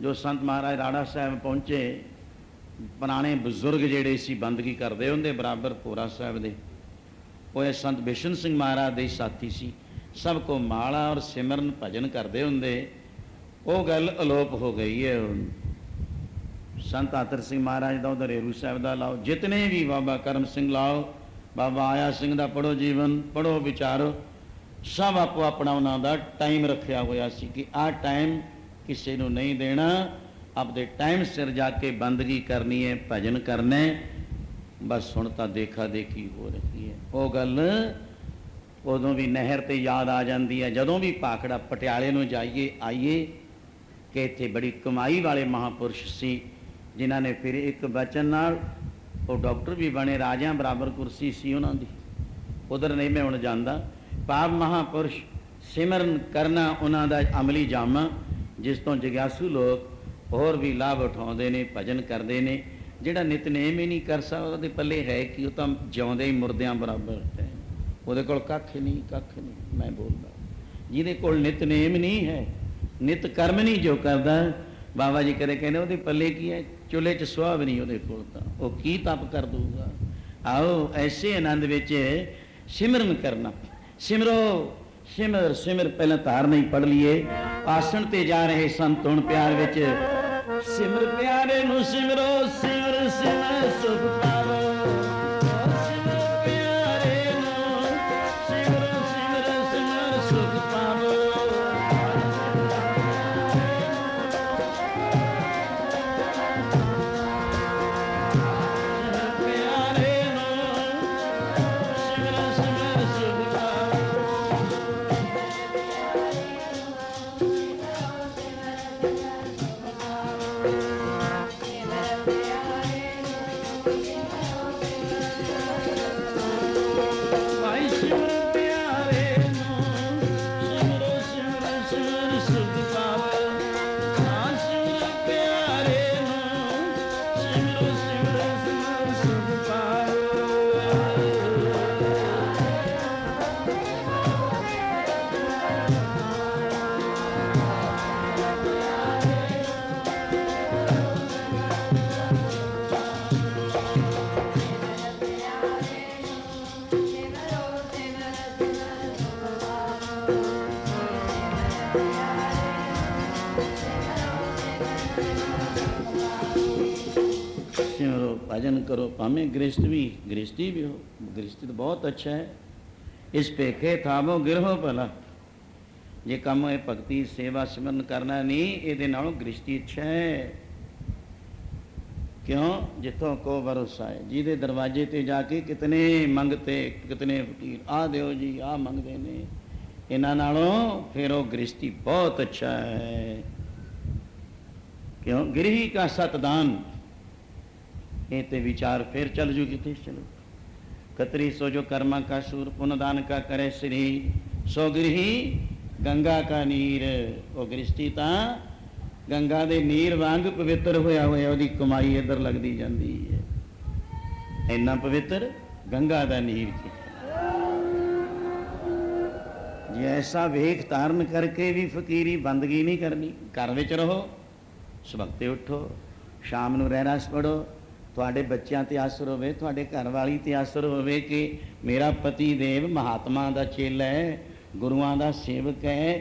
जो संत महाराज राड़ा साहब पहुँचे, पुराने बजुर्ग जेडे सी बंदगी करते होंगे बराबर भोरा साहब दे, वो संत बिशन सिंह महाराज दे साथी सी। सब को माला और सिमरन भजन करते होंगे, वो गल अलोप हो गई है हुण। संत आतर सिंह महाराज का उधरेरू साहब का लाओ, जितने भी बाबा करम सिंह लाओ, बाबा आया सिंह का पढ़ो जीवन, पढ़ो विचारो, सब आपो अपना उन्होंने टाइम रखा हुआ सी कि आ टाइम किसी को नहीं देना, अपने टाइम सिर जाके बंदगी करनी है, भजन करना है। बस हुण तां देखा देखी हो रही है। वो गल उदों भी नहर ते याद आ जाती है, जदों भी भाखड़ा पटियाले नूं जाइए आइए कि इत्थे बड़ी कमाई वाले महापुरुष सी, जिन्हां ने फिर एक बचन नाल वो डॉक्टर भी बने, राजियां बराबर कुर्सी सी उन्हां दी। उधर नहीं मैं हुण जांदा। पाप महापुरुष सिमरन करना उन्हां दा अमली जामा, जिस तो जग्यासू लोग होर भी लाभ उठाउंदे ने, भजन करते हैं। जिहड़ा नितनेम ही नहीं कर सकदा उहदे पल्ले है कि, वह तां जिउंदे ही मुर्दियां बराबर है, उहदे कोल कख नहीं, कख नहीं। मैं बोलदा जिहदे कोल नितनेम नहीं है, नित कर्म नहीं जो करदा, बाबा जी करे कहने उहदे पल्ले की है, चुल्हे च सुहा भी नहीं उहदे कोल, तां ओह की तप कर दूगा। आओ ऐसे आनंद विच सिमरन करना। सिमरो सिमर सिमर, पहले तार नहीं पढ़ लिए, आसन ते जा रहे संत हुण प्यार विच सिमर प्यारे नू सिमरो, सिमर सिमर सुख पावो, सिमर प्यारे नू सिमरो, सिमर सिमर सुख पावो। भजन करो, भावें गृहस्थी भी हो, गृहस्थी तो बहुत अच्छा है। इस पेखे थावो गिरहो भला, जे कम है भगती सेवा सिमरन करना नहीं, ये नालों गृहस्थी अच्छा है। क्यों? जिथों को भरोसा है, जिहदे दरवाजे ते जाके कितने मंगते, कितने फकीर आ दिओ जी, आ मंगते ने, इन्हां नालों फिर वो गृहस्थी बहुत अच्छा है। क्यों? गृही का सतदान, ये ते विचार फिर चल जू किथे चलो। खतरी सो जो कर्मा का सूर, पुनदान का करे श्री, सो गृही गंगा का नीर। वो गृहस्थी तां गंगा दे नीर वांग पवित्र होया होया, उहदी कमाई इधर लगदी जांदी है। इन्ना पवित्र गंगा दा नीर जे ऐसा वेख धारण करके भी फकीरी बंदगी नहीं करनी। घर विच रहो, सवखते उठो, शाम नूं रहरास पढ़ो, ਤੁਹਾਡੇ ਬੱਚਿਆਂ ਤੇ ਆਸਰ ਹੋਵੇ, ਤੁਹਾਡੇ ਘਰ ਵਾਲੀ ਤੇ ਆਸਰ ਹੋਵੇ ਕਿ ਮੇਰਾ ਪਤੀ ਦੇਵ ਮਹਾਤਮਾ ਦਾ ਚੇਲਾ ਹੈ, ਗੁਰੂਆਂ ਦਾ ਸੇਵਕ ਹੈ।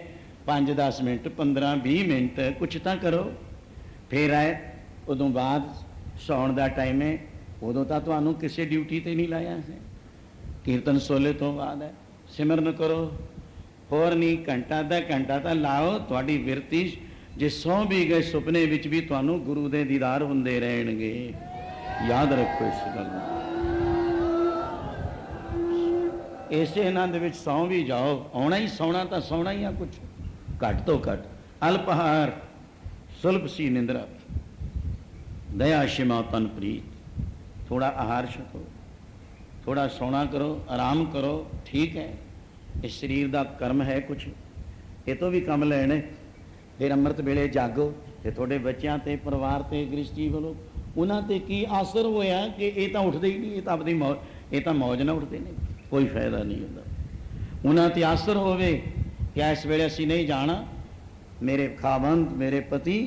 5-10 ਮਿੰਟ 15-20 ਮਿੰਟ ਕੁਛ ਤਾਂ ਕਰੋ। ਫਿਰ ਆਏ ਉਦੋਂ ਬਾਅਦ ਸੌਣ ਦਾ ਟਾਈਮ ਹੈ, ਉਦੋਂ ਤਾਂ ਤੁਹਾਨੂੰ ਕਿਸੇ ਡਿਊਟੀ ਤੇ ਨਹੀਂ ਲਾਇਆ ਹੈ। ਕੀਰਤਨ ਸੋਲੇ ਤੋਂ ਬਾਅਦ ਹੈ, ਸਿਮਰਨ ਕਰੋ। ਹੋਰ ਨਹੀਂ, ਘੰਟਾ ਅੱਧਾ ਘੰਟਾ ਤਾਂ ਲਾਓ। ਤੁਹਾਡੀ ਬਿਰਤੀ ਜੇ ਸੌਂ ਵੀ ਗਏ ਸੁਪਨੇ ਵਿੱਚ ਵੀ ਤੁਹਾਨੂੰ ਗੁਰੂ ਦੇ ਦੀਦਾਰ ਹੁੰਦੇ ਰਹਿਣਗੇ। याद रखो इस गल। इसे आनंद विच सौ भी जाओ, आना ही सौना तो सौना ही आ, कुछ घट तो घट। अल्पहार सुलभ सी निंद्रा, दया शिमा तन प्रीत। थोड़ा आहार छको, थोड़ा सोना करो, आराम करो, ठीक है। इस शरीर का कर्म है कुछ, ये तो भी कम लेने। फिर अमृत वेले जागो, तो थोड़े बच्चों ते परिवार ते गृहस्थी वालों उन्हां ते की आसर होया कि ये तो उठते ही नहीं, ये तो अपनी मौज, ये तो मौज ना उठते नहीं, कोई फायदा नहीं होता। उन्हां ते आसर होवे कि इस वेले असीं नहीं जाना, मेरे खावंद मेरे पति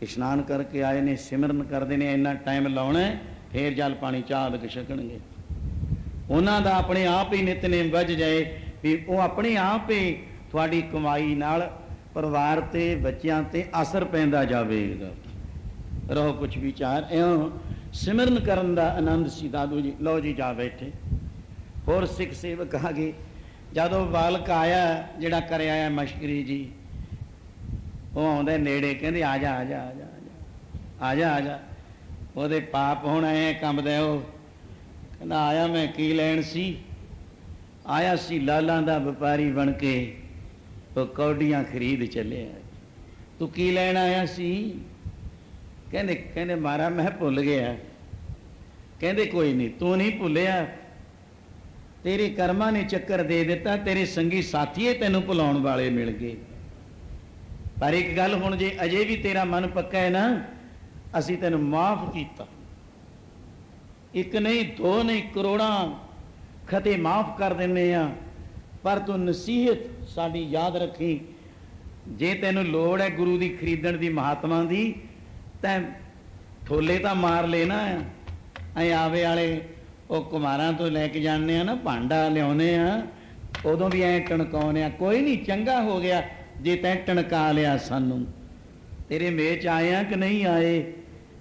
इशनान करके आए ने, सिमरन करते हैं, इन्ना टाइम लाउणा है, फिर जल पानी चाह के छकणगे। उन्हां दा अपने आप ही नितनेम वज जाए ਵੀ ਉਹ ਆਪਣੇ ਆਪ ਹੀ ਤੁਹਾਡੀ ਕਮਾਈ ਨਾਲ ਪਰਿਵਾਰ ਤੇ ਬੱਚਿਆਂ ਤੇ ਅਸਰ ਪੈਂਦਾ ਜਾਵੇਗਾ। ਰਹੋ ਕੁਛ ਵਿਚਾਰ ਇਉਂ ਸਿਮਰਨ ਕਰਨ ਦਾ ਆਨੰਦ ਸੀ ਦਾਦੂ ਜੀ। ਲਓ ਜੀ ਜਾ ਬੈਠੇ। ਹੋਰ ਸਿੱਖ ਸੇਵਕ ਆ ਗਏ। ਜਦੋਂ ਬਾਲਕ ਆਇਆ ਜਿਹੜਾ ਕਰਿਆ ਆਇਆ ਮਸ਼ਕਰੀ ਜੀ, ਉਹ ਆਉਂਦੇ ਨੇੜੇ, ਕਹਿੰਦੇ ਆ ਜਾ ਆ ਜਾ ਆ ਜਾ ਆ ਜਾ ਆ ਜਾ। ਉਹਦੇ ਪਾਪ ਹੁਣ ਐ ਕੰਬਦੇ। ਉਹ ਕਹਿੰਦਾ ਆਇਆ ਮੈਂ ਕੀ ਲੈਣ ਸੀ? ਆਇਆ ਸੀ ਲਾਲਾਂ ਦਾ ਵਪਾਰੀ ਬਣ ਕੇ, ਉਹ ਕੌਡੀਆਂ ਖਰੀਦ ਚੱਲਿਆ। ਤੂੰ ਕੀ ਲੈਣ ਆਇਆ ਸੀ? ਕਹਿੰਦੇ ਮਹਾਰਾਜ ਮੈਂ ਭੁੱਲ ਗਿਆ। ਕਹਿੰਦੇ ਕੋਈ ਨਹੀਂ, ਤੂੰ ਨਹੀਂ ਭੁੱਲਿਆ, ਤੇਰੇ ਕਰਮਾਂ ਨੇ ਚੱਕਰ ਦੇ ਦਿੱਤਾ, ਤੇਰੇ ਸੰਗੀ ਸਾਥੀਏ ਤੈਨੂੰ ਭੁਲਾਉਣ ਵਾਲੇ ਮਿਲ ਗਏ। ਪਰ ਇੱਕ ਗੱਲ, ਹੁਣ ਜੇ ਅਜੇ ਵੀ ਤੇਰਾ ਮਨ ਪੱਕਾ ਹੈ ਨਾ, ਅਸੀਂ ਤੈਨੂੰ ਮਾਫ ਕੀਤਾ। ਇੱਕ ਨਹੀਂ, ਦੋ ਨਹੀਂ, ਕਰੋੜਾਂ ਖਤੇ ਮਾਫ ਕਰ ਦਿੰਦੇ ਆ। ਪਰ ਤੂੰ ਨਸੀਹਤ ਸਾਡੀ ਯਾਦ ਰੱਖੀ, ਜੇ ਤੈਨੂੰ ਲੋੜ ਹੈ ਗੁਰੂ ਦੀ ਖਰੀਦਣ ਦੀ, ਮਹਾਤਮਾ ਦੀ, ਤੈਂ ਠੋਲੇ ਤਾਂ ਮਾਰ ਲੈਣਾ। ਐ ਆਵੇ ਵਾਲੇ ਉਹ ਕੁਮਾਰਾਂ ਤੋਂ ਲੈ ਕੇ ਜਾਂਦੇ ਆ ਨਾ, ਭਾਂਡਾ ਲਿਆਉਨੇ ਆ, ਉਦੋਂ ਵੀ ਐਂ ਟਣਕਾਉਨੇ ਆ। ਕੋਈ ਨਹੀਂ, ਚੰਗਾ ਹੋ ਗਿਆ ਜੇ ਤੈਂ ਟਣਕਾ ਲਿਆ ਸਾਨੂੰ। ਤੇਰੇ ਮੇਚ ਆਏ ਆ ਕਿ ਨਹੀਂ ਆਏ?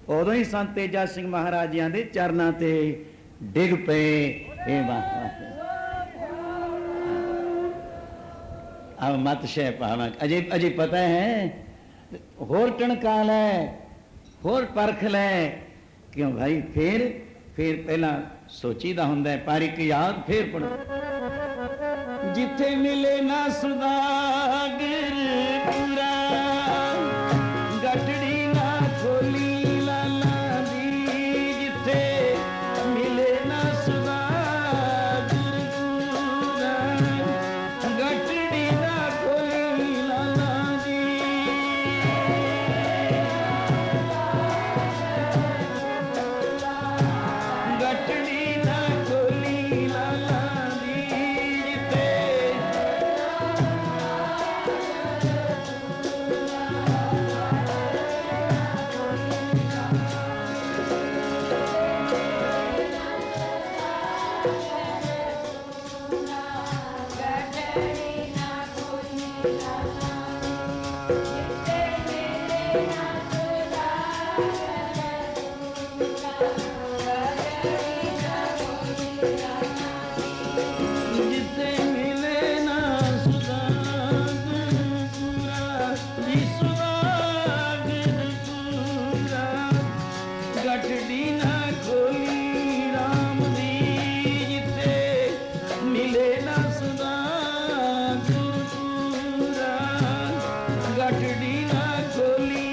ਉਦੋਂ ਹੀ ਸੰਤ ਤੇਜਾ ਸਿੰਘ ਮਹਾਰਾਜਿਆਂ ਦੇ ਚਰਨਾਂ ਤੇ ਡਿੱਗ ਪਏ। ਇਹ ਬਾਤ अब मत शह पावक, अजे पता है, होर टणका लै, होर परख लै। क्यों भाई? फिर पहला सोचीदा हुंदा है, पर एक याद फिर पढ़ो। जिथे मिले ना सुदागर पूरा, गठड़ी ना खोली लाला दी। जिथे मिले ना सुदागर पूरा, गठड़ी ना खोली लाला दी। गठड़ी ना खोली लाला दी। जिथे जिथे मिले ना सुदागर पूरा, जी सुदागर पूरा, गठड़ी ना खोली राम दी। जिथे मिले ना सुदागर पूरा, गठड़ी ना खोली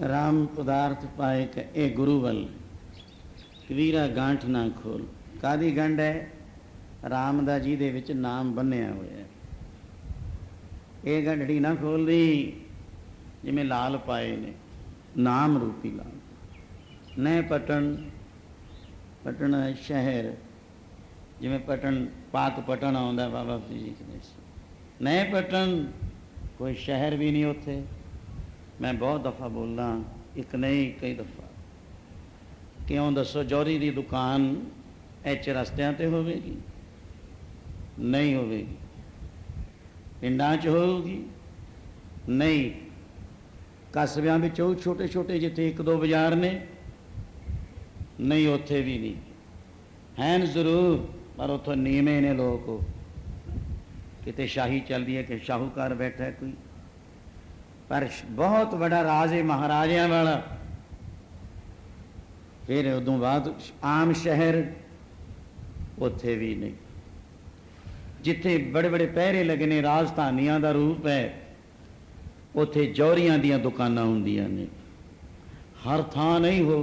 राम पदार्थ पाए ए गुरु वल कबीरा गांठ ना खोल। कादी गंढ है? राम दा जी दे विच नाम बन्निया होया। ये गंढड़ी ना खोल दी जिमें लाल पाए ने, नाम रूपी लाल। न पटन, पटन शहर जिमें पटन पाक पटन आउंदा बाबा फरीद जी। न पटन कोई शहर भी नहीं उत्थे। मैं बहुत दफ़ा बोलना, एक नहीं कई दफ़ा। क्यों दसो? जौहरी की दुकान एच रस्तियां ते होवेगी? नहीं होवेगी। पिंडां च होगी? नहीं। कस्बियां विच होऊ छोटे छोटे जिथे एक दो बाजार ने? नहीं, उत्थे भी नहीं हैं जरूर, पर उत्थों नीवें ने लोग। किते शाही चलती है कि शाहूकार बैठा है कोई, पर बहुत बड़ा राज है महाराजियां वाला। फिर उदों बाद आम शहर उत्थे भी नहीं। जिथे बड़े बड़े पहरे लगने राजधानियां का रूप है, उत्थे जौहरियां दियां दुकानां हुंदियां ने। हर थां नहीं हो।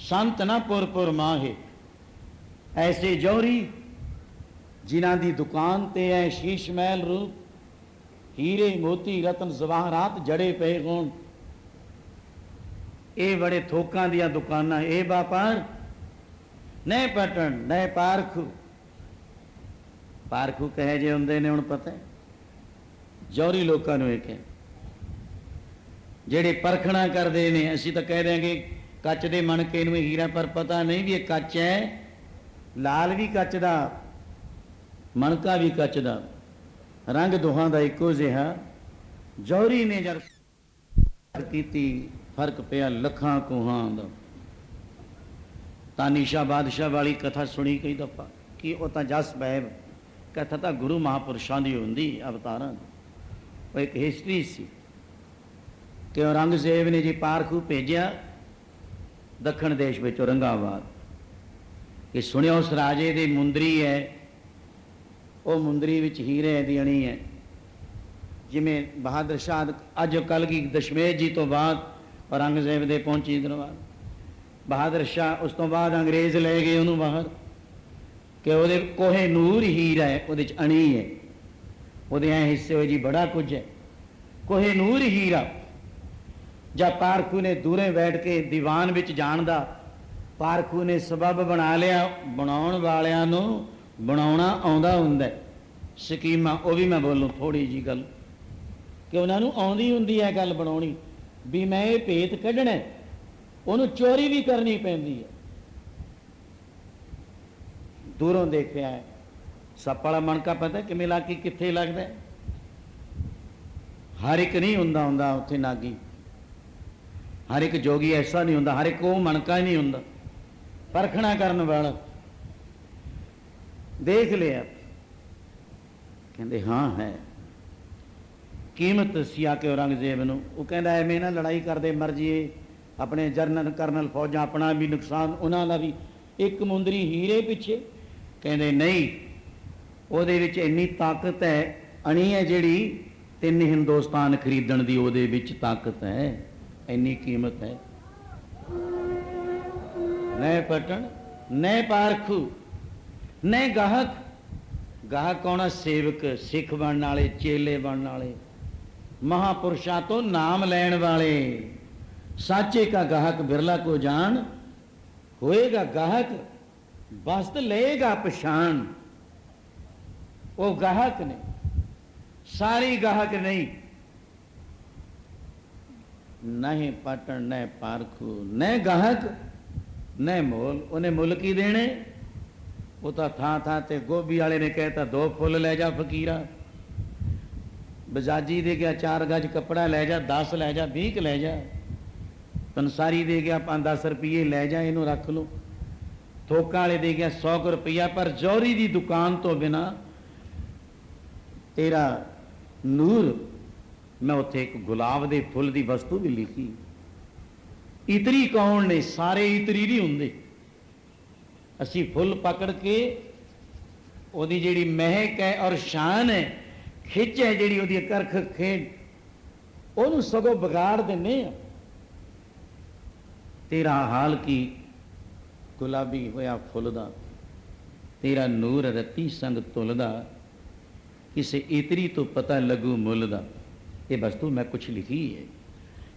संत ना पुर माहे। ऐसे जौहरी जिन्हां दी दुकान ते है शीश महल रूप, हीरे मोती रतन जवाहरात जड़े पे होण। ये बड़े थोकां दियां दुकानां, ये व्यापार न पटन न पारखू। पारखू कहे जे हुंदे ने हुण पता है? जौहरी लोकां नूं एक है जेड़े परखना करदे ने। असीं तां कह देंगे कच दे मणके नूं हीरा, पर पता नहीं भी ये कच है। लाल भी कच दा, मणका भी कच दा, रंग दोहां दा इक्को जिहा। जौहरी ने जद कीती फर्क पिया लखां कोहां दा। तानीशा बादशाह वाली कथा सुनी कई दफा कि वह तो जस बैब कथा तो गुरु महापुरुषों की होंगी अवतारां। वो एक हिस्टरी सी कि औरंगजेब ने जी पारखू भेजा दक्षिण देश में औरंगाबाद कि सुनिया उस राजे की मुंदरी है, वो मुंदरी विच हीरे दी अणी है। जिमें बहादुर शाह अज कल की दशमेश जी तो बाद औरंगजेब दे पहुंची दरबार, बहादुर शाह उस तो बाद अंग्रेज ले गए उन्होंने बाहर कि वो कोहे नूर हीरा है, वो अणी है, वो हिस्से हो जी बड़ा कुछ है। कोहे नूर हीरा जब पारखू ने दूरे बैठ के दीवान विच जाण दा पारखू ने सबब बना लिया। बनाउण वालियां नूं बनाउणा आउंदा हुंदा है। स्कीमां वो भी मैं बोलूं थोड़ी जी गल कि उन्हां नूं आउंदी हुंदी है गल बनाउणी भी मैं ये भेत कढणा, उहनूं चोरी भी करनी पैंदी है। दूरों देखिया है सप वाला मणका पता किवें लागी कित्थे लगदा है। हर एक नहीं हुंदा हुंदा उत्थे नागी, हर एक जोगी ऐसा नहीं हुंदा, हर एक वो मणका ही नहीं हुंदा। परखना करन वाला देख लिया, कहंदे हाँ है। कीमत दसी आके औरंगजेब नूं, वो कहंदा एवें ना लड़ाई करदे मर जाइए, अपने जनरल करनल फौजां अपना भी नुकसान उन्हां दा भी। एक मुंदरी हीरे पिछे कहंदे नहीं, ਉਹਦੇ ਵਿੱਚ ਇੰਨੀ ताकत है, अणी है जिहड़ी 3 हिंदुस्तान खरीदण दी ਉਹਦੇ ਵਿੱਚ ताकत है, ਇੰਨੀ कीमत है। न पटन न पारखू न गाहक। गाहक कौन? सेवक, सिख बनने वाले, चेले बनने वाले, महापुरुषों तो नाम लैण वाले। साचे का गाहक बिरला को जान, होएगा गाहक वस्त लेगा पछाण। वो गाहक ने, सारी गाहक नहीं। नहीं पटन न पारखू न गाहक न मोल। उन्हें मुल की देने? वो तो थां थां ते गोभी वाले ने कहता 2 फुल ले जा फकीरा, बजाजी दे गया 4 गज कपड़ा ले जा, 10 ले जा, 20 ले जा, पंसारी दे गया 5-10 रुपये ले जा, इनू रख लो। थोका वाले दे गया 100 रुपया। पर जौहरी की दुकान तो बिना तेरा नूर, मैं उत्थे एक गुलाब के फुल की वस्तु भी लिखी। इतरी कौन ने? सारे इतरी नहीं होंगे। असी फुल पकड़ के ओदी जिहड़ी महक है और शान है, खिच है जिहड़ी ओदी करख खेड, ओनू सगों बिगाड़ दिंदे आ। तेरा हाल की गुलाबी होया फुलदा, तेरा नूर रत्ती संग तुलदा, किसे इतरी तो पता लगू मुलदा। ये वस्तु मैं कुछ लिखी है,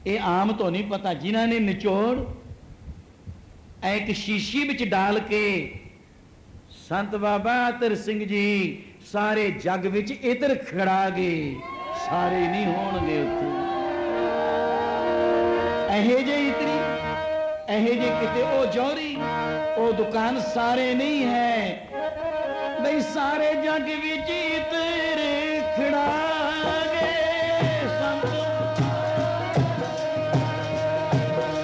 ये आम तो नहीं पता। जिन्होंने निचोड़ एक शीशी विच डाल के संत बाबा अतर सिंह जी सारे जग विच इधर खड़ा गए, सारे नहीं होणगे उत्थे। एहे जे इतरी, एहे जे किते ओ जौहरी, ओ दुकान सारे नहीं है बई, सारे जग विच इधर खड़ा गए संत,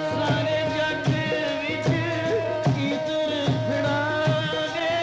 सारे जग विच इधर खड़ा गए।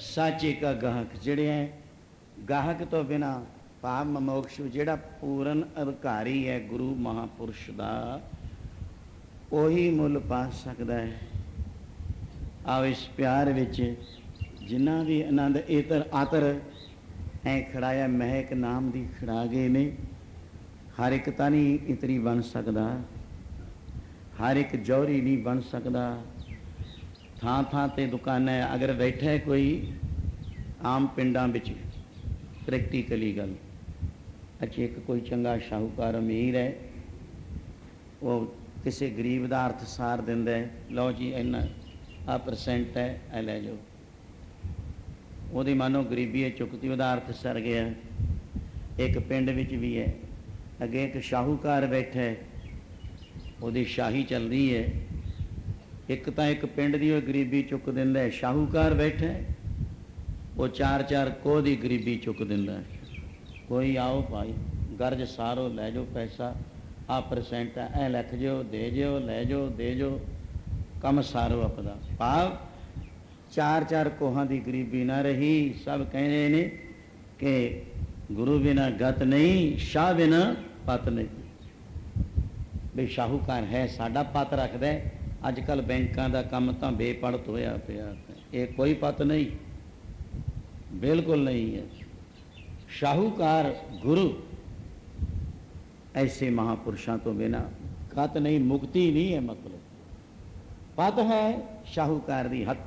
साचे का गाहक जिहड़े है, गाहक तो बिना पाप मोक्ष जिहड़ा पूਰਨ अधिकारी है गुरु महापुरुष का, ਉਹੀ ਮੁੱਲ ਪਾ ਸਕਦਾ ਹੈ। ਆਓ ਇਸ ਪਿਆਰ ਵਿੱਚ ਜਿੰਨਾ ਵੀ ਆਨੰਦ ਇਤਰ ਆਤਰ ਐ ਖੜਾਇਆ ਮਹਿਕ ਨਾਮ ਦੀ ਖੜਾ ਗਏ ਨੇ, ਹਰ ਇੱਕ ਤਾਂ ਨਹੀਂ ਇਤਰੀ ਬਣ ਸਕਦਾ, ਹਰ ਇੱਕ ਜੌਹਰੀ ਨਹੀਂ ਬਣ ਸਕਦਾ। ਥਾਂ ਥਾਂ ਤੇ ਦੁਕਾਨਾਂ, ਅਗਰ ਬੈਠਾ ਕੋਈ ਆਮ ਪਿੰਡਾਂ ਵਿੱਚ ਪ੍ਰੈਕਟੀਕਲੀ ਗੱਲ, ਅੱਛਾ ਇੱਕ ਕੋਈ ਚੰਗਾ ਸ਼ਾਹੂਕਾਰ ਅਮੀਰ ਹੈ, ਉਹ ਕਿਸੇ ਗਰੀਬ ਦਾ ਅਰਥ ਸਾਰ ਦਿੰਦਾ ਹੈ, ਲਓ ਜੀ ਇੰਨਾ ਆ ਪਰਸੈਂਟ ਹੈ, ਇਹ ਲੈ ਜਾਓ। ਉਹਦੀ ਮਾਨੋ ਗਰੀਬੀ ਹੈ ਚੁੱਕਤੀ, ਉਹਦਾ ਅਰਥ ਸਰ ਗਿਆ। ਇੱਕ ਪਿੰਡ ਵਿੱਚ ਵੀ ਹੈ, ਅੱਗੇ ਇੱਕ ਸ਼ਾਹੂਕਾਰ ਬੈਠਾ ਹੈ, ਉਹਦੀ ਸ਼ਾਹੀ ਚੱਲਦੀ ਹੈ। ਇੱਕ ਤਾਂ ਇੱਕ ਪਿੰਡ ਦੀ ਉਹ ਗਰੀਬੀ ਚੁੱਕ ਦਿੰਦਾ ਹੈ, ਸ਼ਾਹੂਕਾਰ ਬੈਠਾ ਹੈ, ਉਹ ਚਾਰ ਚਾਰ ਕੋਹ ਦੀ ਗਰੀਬੀ ਚੁੱਕ ਦਿੰਦਾ ਹੈ। ਕੋਈ ਆਓ ਭਾਈ ਗਰਜ ਸਾਰੋ ਲੈ ਜਾਓ ਪੈਸਾ, ਆ ਪਰਸੈਂਟ ਹੈ, ਐ ਲਿਖ ਜਿਓ, ਦੇ ਜਿਓ, ਲੈ ਜਾਓ, ਦੇ ਜਾਓ, ਕੰਮ ਸਾਰੋ ਆਪਦਾ। ਭਾਵ ਚਾਰ ਚਾਰ ਕੋਹਾਂ ਦੀ ਗਰੀਬੀ ਨਾ ਰਹੀ। ਸਭ ਕਹਿੰਦੇ ਨੇ ਕਿ ਗੁਰੂ ਬਿਨਾ ਗਤ ਨਹੀਂ, ਸ਼ਾਹ ਬਿਨਾ ਪਤ ਨਹੀਂ। ਵੀ ਸ਼ਾਹੂਕਾਰ ਹੈ ਸਾਡਾ ਪਤ ਰੱਖਦਾ। ਅੱਜ ਕੱਲ੍ਹ ਬੈਂਕਾਂ ਦਾ ਕੰਮ ਤਾਂ ਬੇਪੜਤ ਹੋਇਆ ਪਿਆ, ਇਹ ਕੋਈ ਪਤ ਨਹੀਂ, ਬਿਲਕੁਲ ਨਹੀਂ ਹੈ। ਸ਼ਾਹੂਕਾਰ ਗੁਰੂ ऐसे महापुरुषों तो बिना गत नहीं, मुक्ति नहीं है। मतलब पत है शाहूकार दी हक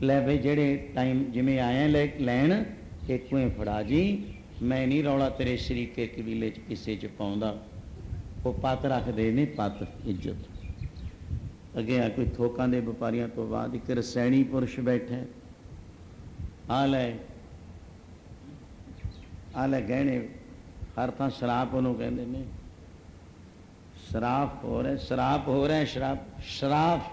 ले बई, जेड़े टाइम जिमें आए लैन एक फड़ा जी, मैं नहीं रौला तेरे शरीके कबीले च किसे च पाउंदा। वो पत रखते ने, पत इज्जत। अगे आ कोई थोकां दे व्यापारियों तो बाद एक रसैनी पुरुष बैठे, आ ले गहने, हर थां शराब उन्होंने कहते हैं, शराब हो रहा, शराब हो रहा है, शराब शराब।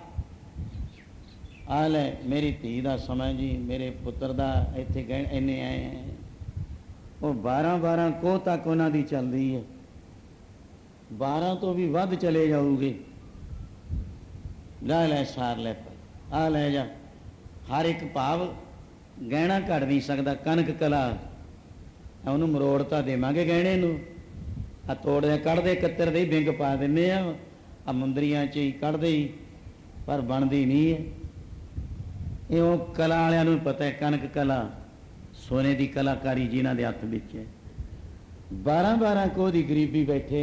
आ ले मेरी धी का समय जी, मेरे पुत्र का इत्थे गहने इन्ने आए हैं, वो 12-12 कोह तक उन्हों की चल रही है, 12 तो भी वध चले जाऊगे। ला लै सार लै पाई, आ लै जा। हर एक भाव गहना घट नहीं सकता। कनक कला ਉਹਨੂੰ ਮਰੋੜ ਤਾਂ ਦੇਵਾਂਗੇ ਗਹਿਣੇ ਨੂੰ, ਆ ਤੋੜਦੇ ਕੱਢਦੇ ਕੱਤਰ ਦੇ ਵਿੰਗ ਪਾ ਦਿੰਦੇ ਆ ਮੁੰਦਰੀਆਂ 'ਚ ਹੀ ਕੱਢਦੇ ਹੀ, ਪਰ ਬਣਦੀ ਨਹੀਂ ਹੈ। ਇਹ ਉਹ ਕਲਾ ਵਾਲਿਆਂ ਨੂੰ ਪਤਾ ਹੈ, ਕਣਕ ਕਲਾ ਸੋਨੇ ਦੀ ਕਲਾਕਾਰੀ ਜਿਨ੍ਹਾਂ ਦੇ ਹੱਥ ਵਿੱਚ ਹੈ। 12-12 ਕੋਹ ਦੀ ਗਰੀਬੀ ਬੈਠੇ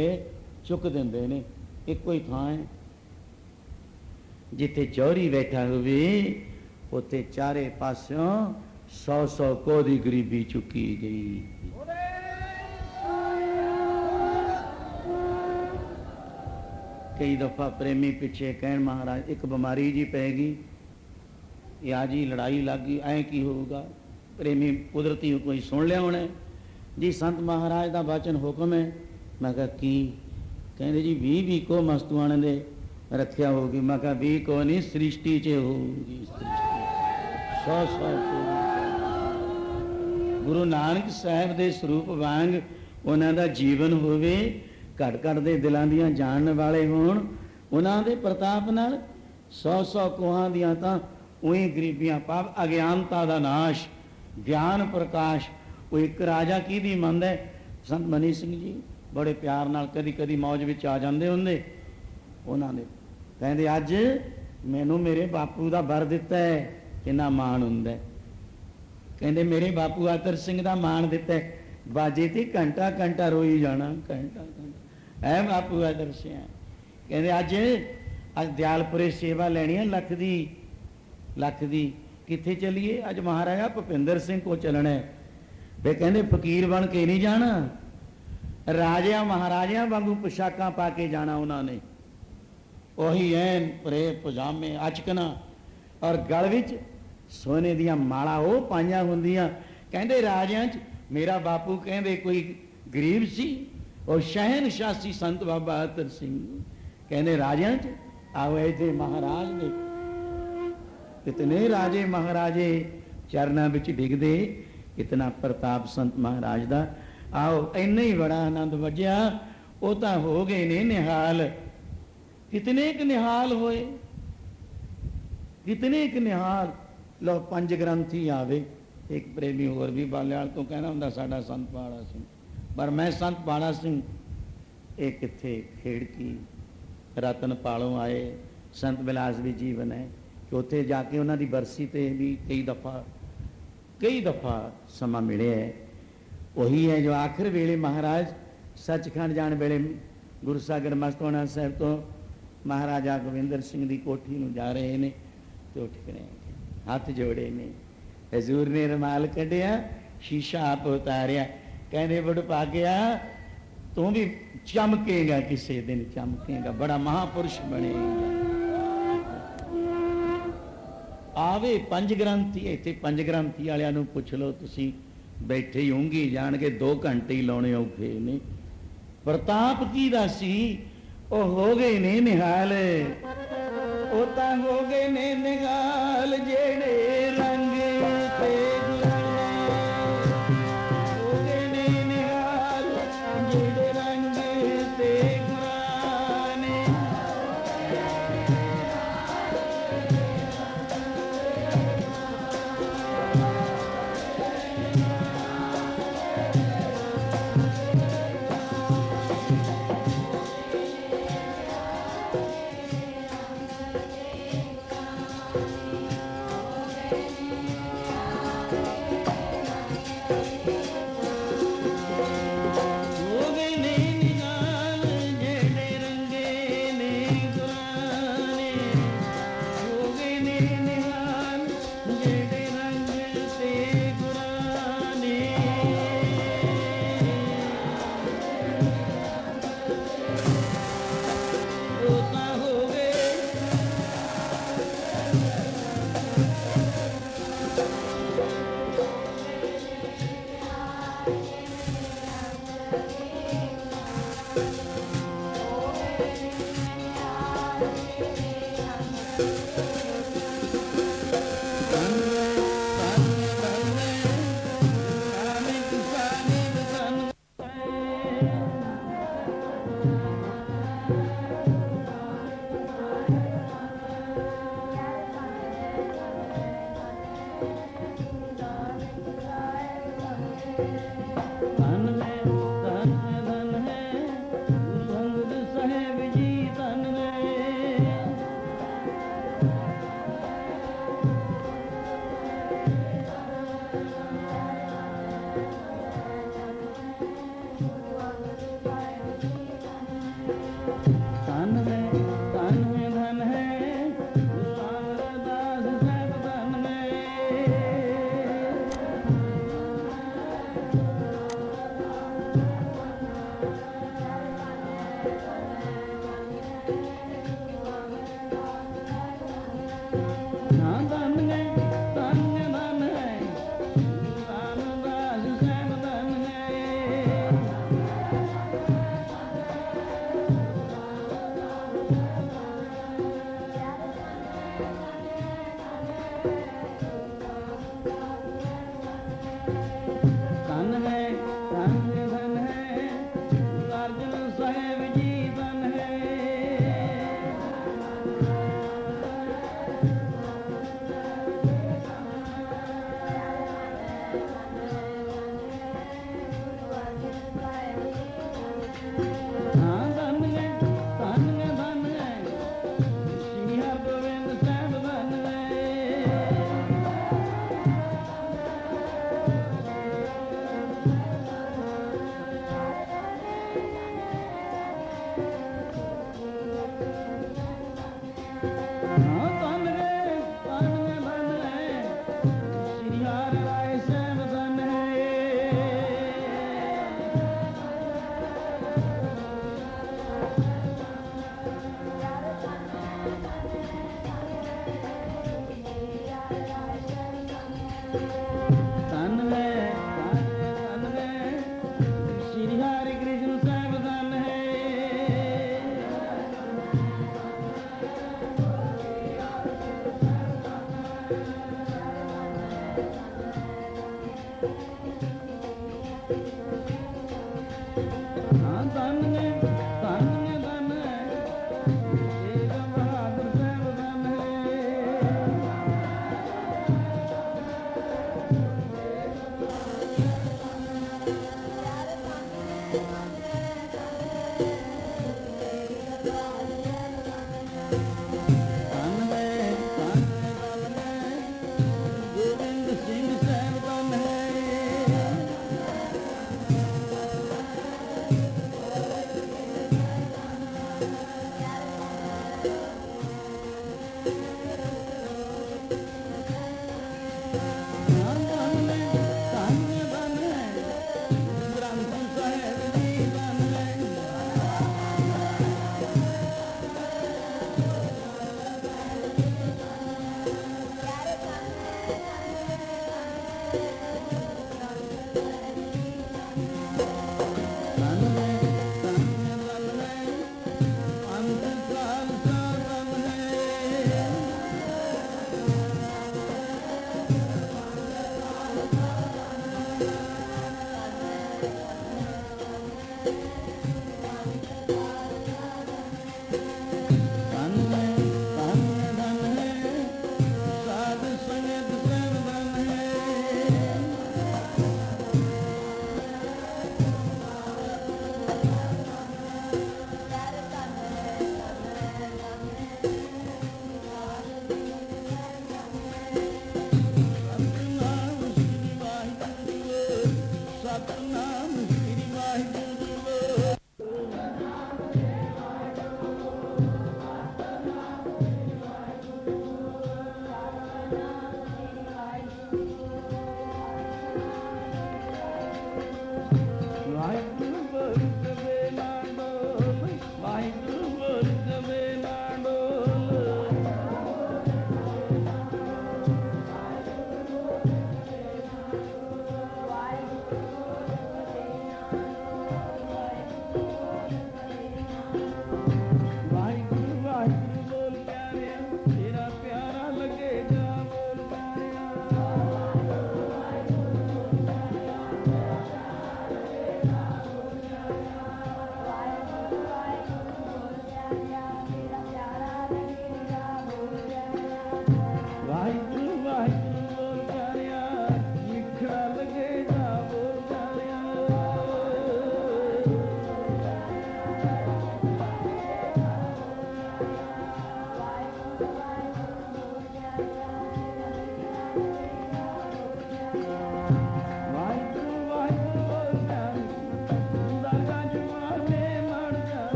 ਚੁੱਕ ਦਿੰਦੇ ਨੇ। ਇੱਕੋ ਹੀ ਥਾਂ ਹੈ ਜਿੱਥੇ ਜੌਹਰੀ ਬੈਠਾ ਹੋਵੇ, ਉੱਥੇ ਚਾਰੇ ਪਾਸਿਓਂ 100-100 ਕੋਹ ਦੀ ਗਰੀਬੀ ਚੁੱਕੀ ਗਈ। कई दफ़ा प्रेमी पिछे कहन महाराज एक बीमारी जी पैगी, या जी लड़ाई लग गई, ऐ की होगा। प्रेमी कुदरती कोई सुन लिया होना जी, संत महाराज का वचन हुक्म है। मैं कहा की? कहते जी 20 को मस्तुआने दे रखिया होगी। मैं कहा 20 को नहीं, सृष्टि च होगी। 100-100 गुरु नानक साहब के स्वरूप वांग उन्हों का जीवन होवे, घट घट के दिलों दियां जानने वाले होण, उन्हों के प्रताप नाल 100-100 कोहां दियां तां उही गरीबियां पाप अज्ञानता का नाश, ज्ञान प्रकाश। वो एक राजा की दी मंद है, संत मनी सिंह जी बड़े प्यार नाल कदी कदी मौज विच आ जांदे हुंदे। उन्होंने कहंदे अज मैनू मेरे बापू का वर दिता है, किन्ना माण हुंदा है। कहंदे मेरे बापू आतर सिंह का माण दिता है, बाजे ते घंटा घंटा रोई जाना, घंटा घंटा है बापू आदर सिंह। कहंदे अज दयालपुरे सेवा लैनी है लख दी कित्थे चलीए? अज महाराजा भुपिंदर सिंह को चलना है। वे कहंदे फकीर बन के नहीं जाना, राजिया महाराजिया वांगू पोशाकां पा के जाना। उन्होंने उही ऐन परे पजामे अचकना और गल विच सोने दियां माला वो पाइयां हुंदियां। कहंदे राजियां च मेरा बापू कहंदे कोई गरीब सी, और शहनशासी संत बाबा अतर सिंह कहने राजियां च आवे थे महाराज ने। कितने राजे महाराजे चरणा विच डिगदे, कितना प्रताप संत महाराज दा। आओ इन्ना ही बड़ा आनंद वजिया। वो तो हो गए ने निहाल, कितने क निहाल होए, कितने क निहाल। लो पंज ग्रंथी आवे। एक प्रेमी होर भी बालियाल तो कहना हुंदा साडा संत पाड़ा सिंह, पर मैं संत पाड़ा सिंह ये कित्थे खेड़की रतन पालों आए। संत बिलास भी जीवन है कि उत्थे जाके उन्हों की बरसी ते भी कई दफ़ा समा मिले है। वही है जो आखिर वेले महाराज सचखंड जाने वेले गुरु सागर मस्तोना साहब तो महाराजा गोविंदर सिंह की कोठी में जा रहे ने, तो उठ के हाथ जोड़े ने, हजूर ने रुमाल कढ़िया, शीशा आप उतारिया, कहने बड़ पा गया तू भी चमकेगा, किसी दिन चमकेगा, बड़ा महापुरुष बनेगा। आवे पंज ग्रंथी, इतने पंज ग्रंथी वालियां नूं पुछ लो, तुसी बैठे ही होंगे जान के 2 घंटे ही लाने औखे ने। प्रताप की दासी ओ हो गए ने निहाल, ओ तां हो गए ने निहाल जेड़े रंग ते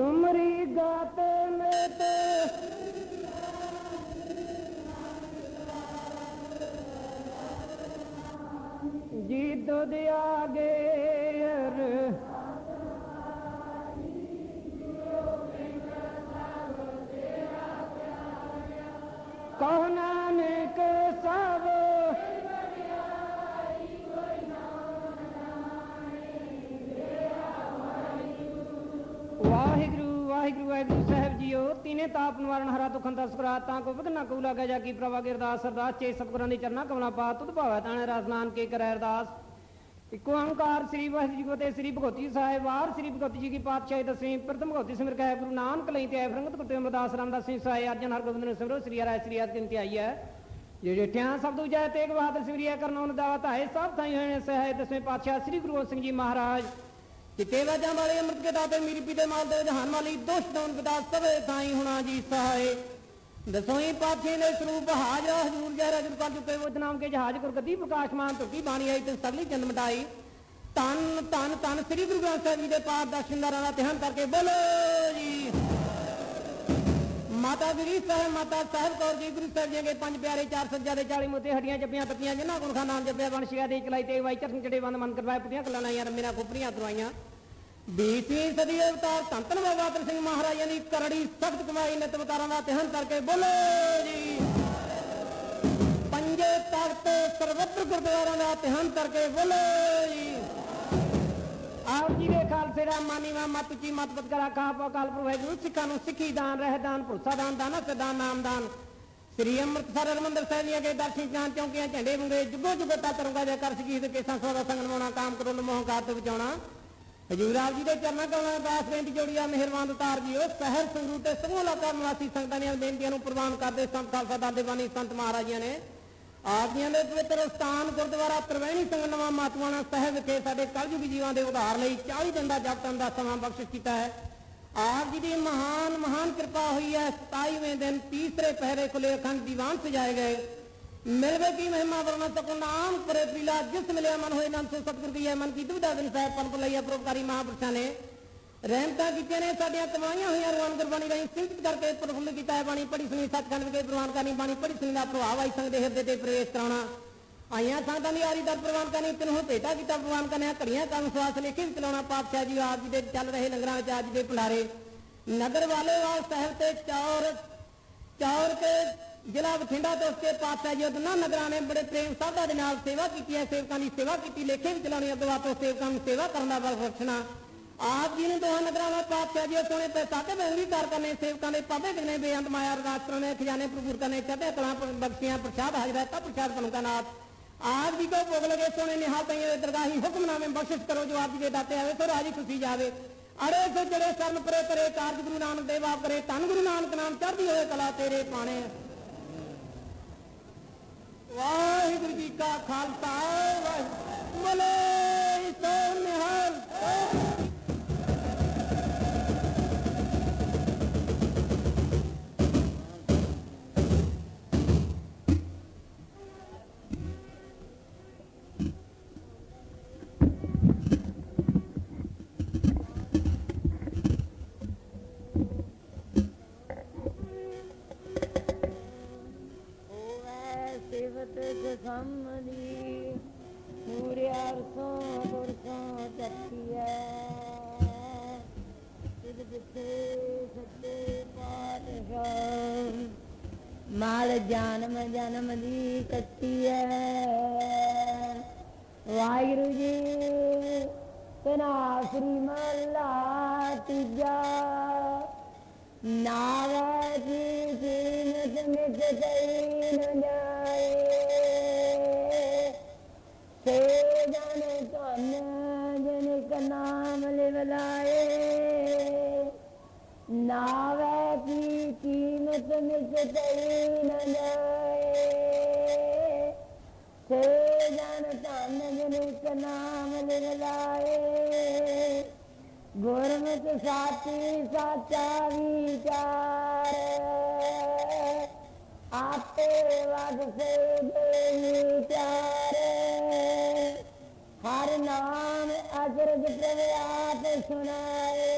तुमरी गाते में तो जी दूध आगे कहना ने के सब वाहिगुरु वाहिगुरु वाहिगुरु साहब जियो तीने ताप निवारण हरा दुख अंतस्करा ताको विघ्न कूला गजा की प्रभा गिरदास अरदास चे सतगुਰਾਂ ਦੀ ਚਰਨਾ ਕਮਲਾ ਪਾ ਤੁਧ ਭਾਵੈ ਤਾਣੇ ਰਸਨਾਨ ਕੇ ਕਰੈ ਅਰਦਾਸ ਇੱਕ ਓੰਕਾਰ ਸ੍ਰੀ ਵਾਹਿਗੁਰੂ ਜੀ ਕੋ ਤੇ ਸ੍ਰੀ ਭਗਵਤੀ ਸਾਹਿਬ ਵਾਰ ਸ੍ਰੀ ਭਗਵਤੀ ਜੀ ਕੀ ਪਾਤਸ਼ਾਹੀ ਦਸਵੀਂ ਪ੍ਰਥਮ ਭਗਵਤੀ ਸਿਮਰ ਕੈ ਗੁਰੂ ਨਾਨਕ ਲਈ ਤੇ ਫਰੰਗਤ ਕੁਤੇ ਅਮਰਦਾਸ ਰਾਮਦਾਸ ਸਿੰਘ ਸਾਹਿਬ ਅਰਜਨ ਹਰਗੋਬਿੰਦ ਨੇ ਸਿਮਰੋ ਸ੍ਰੀ ਹਰਿ ਸ੍ਰੀ ਅਰਜਨ ਤੇ ਆਈ ਹੈ ਜੇ ਜੇਠਿਆਂ ਸਭ ਤੋਂ ਜੈ ਤੇਗ ਬਹਾਦਰ ਸਿਮਰਿਆ ਕਰਨ ਉਹਨ ਦਾਵਤ ਹੈ ਸਭ ਥਾਈ ਹੋਏ ਸਹਾਇ ਦਸਵੇਂ ਪਾਤਸ਼ਾਹ ਸ੍ਰੀ ਗੁਰੂ ਗੋਬਿੰਦ ਸਿੰਘ ਜੀ ਮਹਾਰਾਜ चिते वजा वाले अमृत के दाते मेरी पीते माल दे जहान वाली दोष दौन पिता सब साई होना जी सहाय दसोई पातशाही ने स्वरूप हाजरा हजूर जहरा जुर कर चुके वो नाम के जहाज गुर गति प्रकाशमान तुकी बाणी आई ते सगली जन्म मिटाई तन तन तन श्री गुरु ग्रंथ साहिब जी के पाठ दर्शनदारा का ध्यान करके बोलो जी माता गुरी साहब माता साहब कौर जी गुरु साहब जी के पंज प्यारे 4 सज्जा दे 40 मोते हड्डियां जपियां तपियां जिन्हां गुण खा नाम जपिया बन शिया दे चलाई ते वाई चरण चढ़े बंद मन करवाए पुटियां कलानाइयां रमेरा कुपरियां दवाइयां 20वीं सदी अवतार धन धन बाबा अतर सिंह महाराज की करड़ी सख्त कमाई नित अवतारां दा ध्यान करके बोलो जी पंजे तख्त सर्वत्र गुरुद्वारां दा ध्यान करके बोलो जी आप जी के खालसे दा मानी वा मत ची मत बदकरा खाप अकाल पुरख वाहिगुरू सिखां नूं सिखी दान रह दान भरोसा दान दाना सदान नाम दान श्री अमृतसर हरमंदर साहिब दी अगे दर्शन जान चौंकियां झंडे मुंगे जुगो जुगो ता तरंगा जा कर सकी ते केसां सौदा संग नवाउणा काम करो मोह घात ते बचाउणा हजूर आप जी के चरणा कमला दास बेनती जोड़िया मेहरबान उतार जियो शहर संगरूर ते समूह इलाका निवासी संगतां दी बेनतियां नूं प्रवान करदे संत खालसा दादे बानी संत महाराजियां ने आप जी के पवित्र स्थान गुरुद्वारा त्रिवेणी संग नवा मातवाणा साहिब विखे साडे कलयुगी जीवां दे उधार लई 40 दिन दा जपतन दा समां बख्शिश कीता है आप जी की महान महान कृपा हुई है 27वें दिन तीसरे पहरे खुले अखंड दीवान सजाए गए मिलवे की महिमा वर्णा तक नाम करे पीला जिस मिले मन होए नाम से सतगुर की है मन की दुविधा दिन साहब पन पलैया परोपकारी महापुरुषां ने रहमतां कीतियां ने साडियां कमाईयां होईयां रुआन गुरबाणी राहीं सिंचित करके प्रफुल्ल कीता है बाणी पढ़ी सुनी सचखंड विखे प्रवान करनी बाणी पढ़ी सुनी दा प्रभाव आई संग दे हिरदे ते प्रवेश कराउणा आईयां संगतां दी यारी दा प्रवान करनी तिन्हों भेटा कीता प्रवान करने घड़ियां काम स्वास लेखे भी चलाउणा पातशाह जी आप जी दे चल रहे लंगरां विच आज दे भंडारे नगर वाले वाल साहिब ते चौर के जिला बठिंडा तो उसके पातशाह जी उन्होंने नगरां ने बड़े प्रेम श्रद्धा दे नाल सेवा की है सेवकां दी सेवा की लेखे भी चलाउणी अगवा तो सेवकां नूं सेवा करन दा बल बख्शना आप जी ने दोहां नगरां वाले पातशाह जी सोने पे साथे अंगीकार करने सेवकां दे पावे करने बेअंत माया अरदास करने खजाने प्रभुर करने चढ़े कलां बख्शियां प्रसाद हाजरा का प्रसाद बनकानाथ आप जी को भोग लगे सोने निहाल तई दरगाही हुक्मनामे बख्शिश करो जो आप जी के दाते आवे सो राजी खुशी जावे अड़े से जड़े शरण परे करे कारज गुरु नानक देव आप करे धन गुरु नानक नाम चढ़दी होए कला तेरे पाने वाहिगुरू जी का खालसा वाहिगुरू बोले सो निहाल सामनी पूरे अरसों पुरसों चट्टिया जिथे सच्चे पातशाह माल जन्म जन्म दी कट्टी है वाहिगुरू जी तनासरी महला तीजा नावा की कीमत मिट गई न जाए से जन धन जनिक नाम लिवलाए नावे की कीमत मिट गई न जाए से जन धन जनिक नाम लिवलाए गुरमुख साथी साचा विचार आपे वद से विचार हर नाम अजरज प्रव्यात सुनाए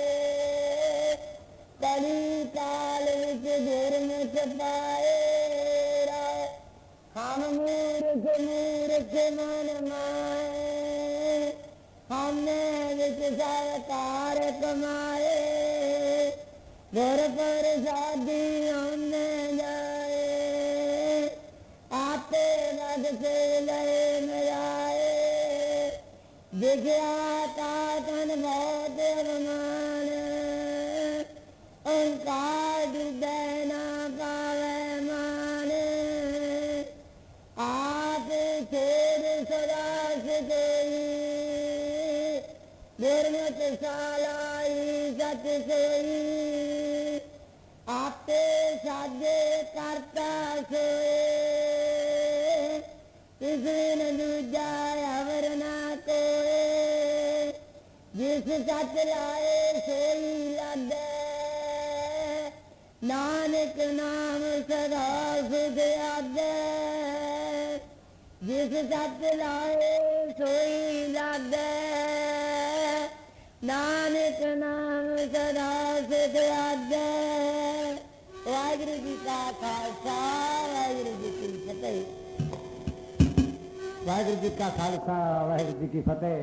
कली काल विच गुरमुख पाए राय हम मूर्ख मूर्ख मन माए हमने विच सरकार कमाए गुर प्रसादी हमने जाए आपे रग से लय मिलाए दिखया कातन बहुत अभिमान ओंकार हृदय न पावे मान आप खेद सदा सिकोई गुरमत सालाई सत सोई आपे साजे करता सोए इसलिए दूजा अवर ना कोए जिस सच लाए सोई लादे नानक नाम सदा सुध आदे जिस सच लाए सोई लादे नानक नाम सदा सुध आदे वाहिगुरू जी का खालसा वाहिगुरू जी की फतेह वाहिगुरू जी का खालसा वाहिगुरू जी की फतेह।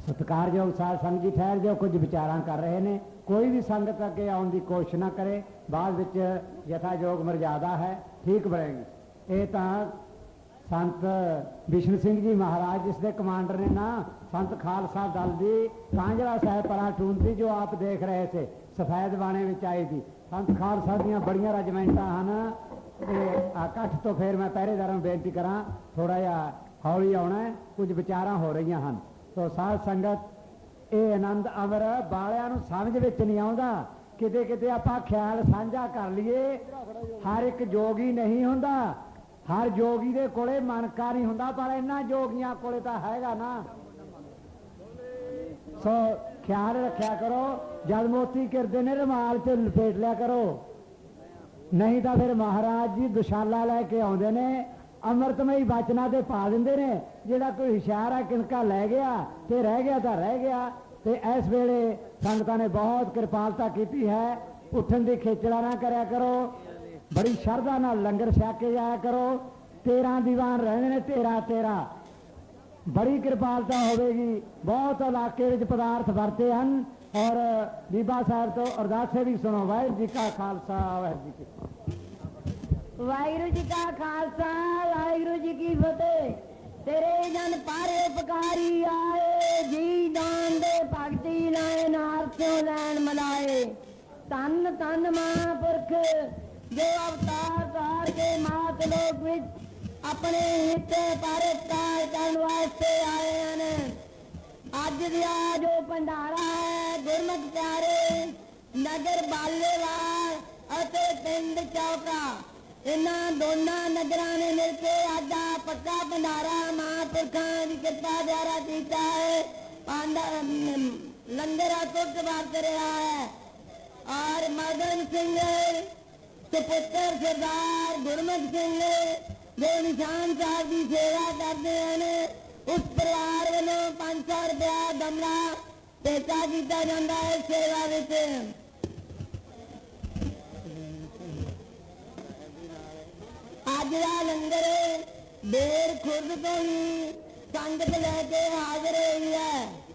सत्कारयोग साध संगत जी ठहर जाओ, कुछ विचारां कर रहे ने। कोई भी संगत अगे आने की कोशिश ना करे, बाद विच यथायोग मर्यादा है, ठीक बनेगी। ये तो संत बिशन सिंह जी महाराज जिसके कमांडर ने ना संत खालसा दल की कांजड़ा साहब परा टूंदी जो आप देख रहे थे सफेद बाणे विच आई थी। संत खालसा दियां बड़ियां रजमेंटां हन। इकट्ठ तो फिर मैं पहरेदारां नूं बेनती करा थोड़ा जिहा हौली आउणा है, कुछ विचारां हो रही हैं। तो साध संगत ये आनंद अमर बालियां नूं समझ विच नहीं आउंदा। किते किते आपां ख्याल साझा कर लीए, हर एक जोगी नहीं हुंदा, हर जोगी दे कोले मनका नहीं हुंदा, पर इन्हां जोगियां कोले तां हैगा ना। सो ख्याल रखिया करो, जद मोती किरदे ने रुमाल च लपेट लिया करो, नहीं तो फिर महाराज जी दुशाला लैके आउंदे ने, अमृतमई बचना ते पा दिंदे ने। जिहड़ा कोई हुशियार है किनका लै गया ते रह गया तो रह गया। तो इस वेले संगतां ने बहुत कृपालता की है। उठन की खेचड़ा ना करया करो, बड़ी शरधा नाल लंगर छक के जाया करो। 13 दीवान रहने ने, 13 बड़ी कृपालता होगी। बहुत इलाके में पदार्थ वरते हैं और बीबा साहब तो अरदासे भी सुनो। वाहिगुरू जी का खालसा वाहिगुरू जी की वाहिगुरू जी का खालसा वाहिगुरू जी की फतेह। तेरे जन पारे उपकारी आए, जी दान दे भगती लाए, नारसियों लैन मलाए। तन तन महापुरख जो अवतार धार के मात लोक विच अपने हित परकार करन वास्ते आए हैं। अज दिया जो भंडारा है गुरमुख प्यारे नगर बालेवाल अते पिंड चौका, इन्हां दोनों नगरां ने मिलके अज दा पक्का भंडारा महापुरखां की कृपा द्वारा कीता है। लंगर अटुट वरत रहा है और मदन सिंह सुपुत्र सरदार गुरमुख सिंह जो निशान साहब की सेवा करते हैं, उस परिवार वालों 500 रुपया गमला पेशा किया जाता है सेवा विच। अज का लंगर देर खुर्द तो ही संगत लैके हाजिर हुई है।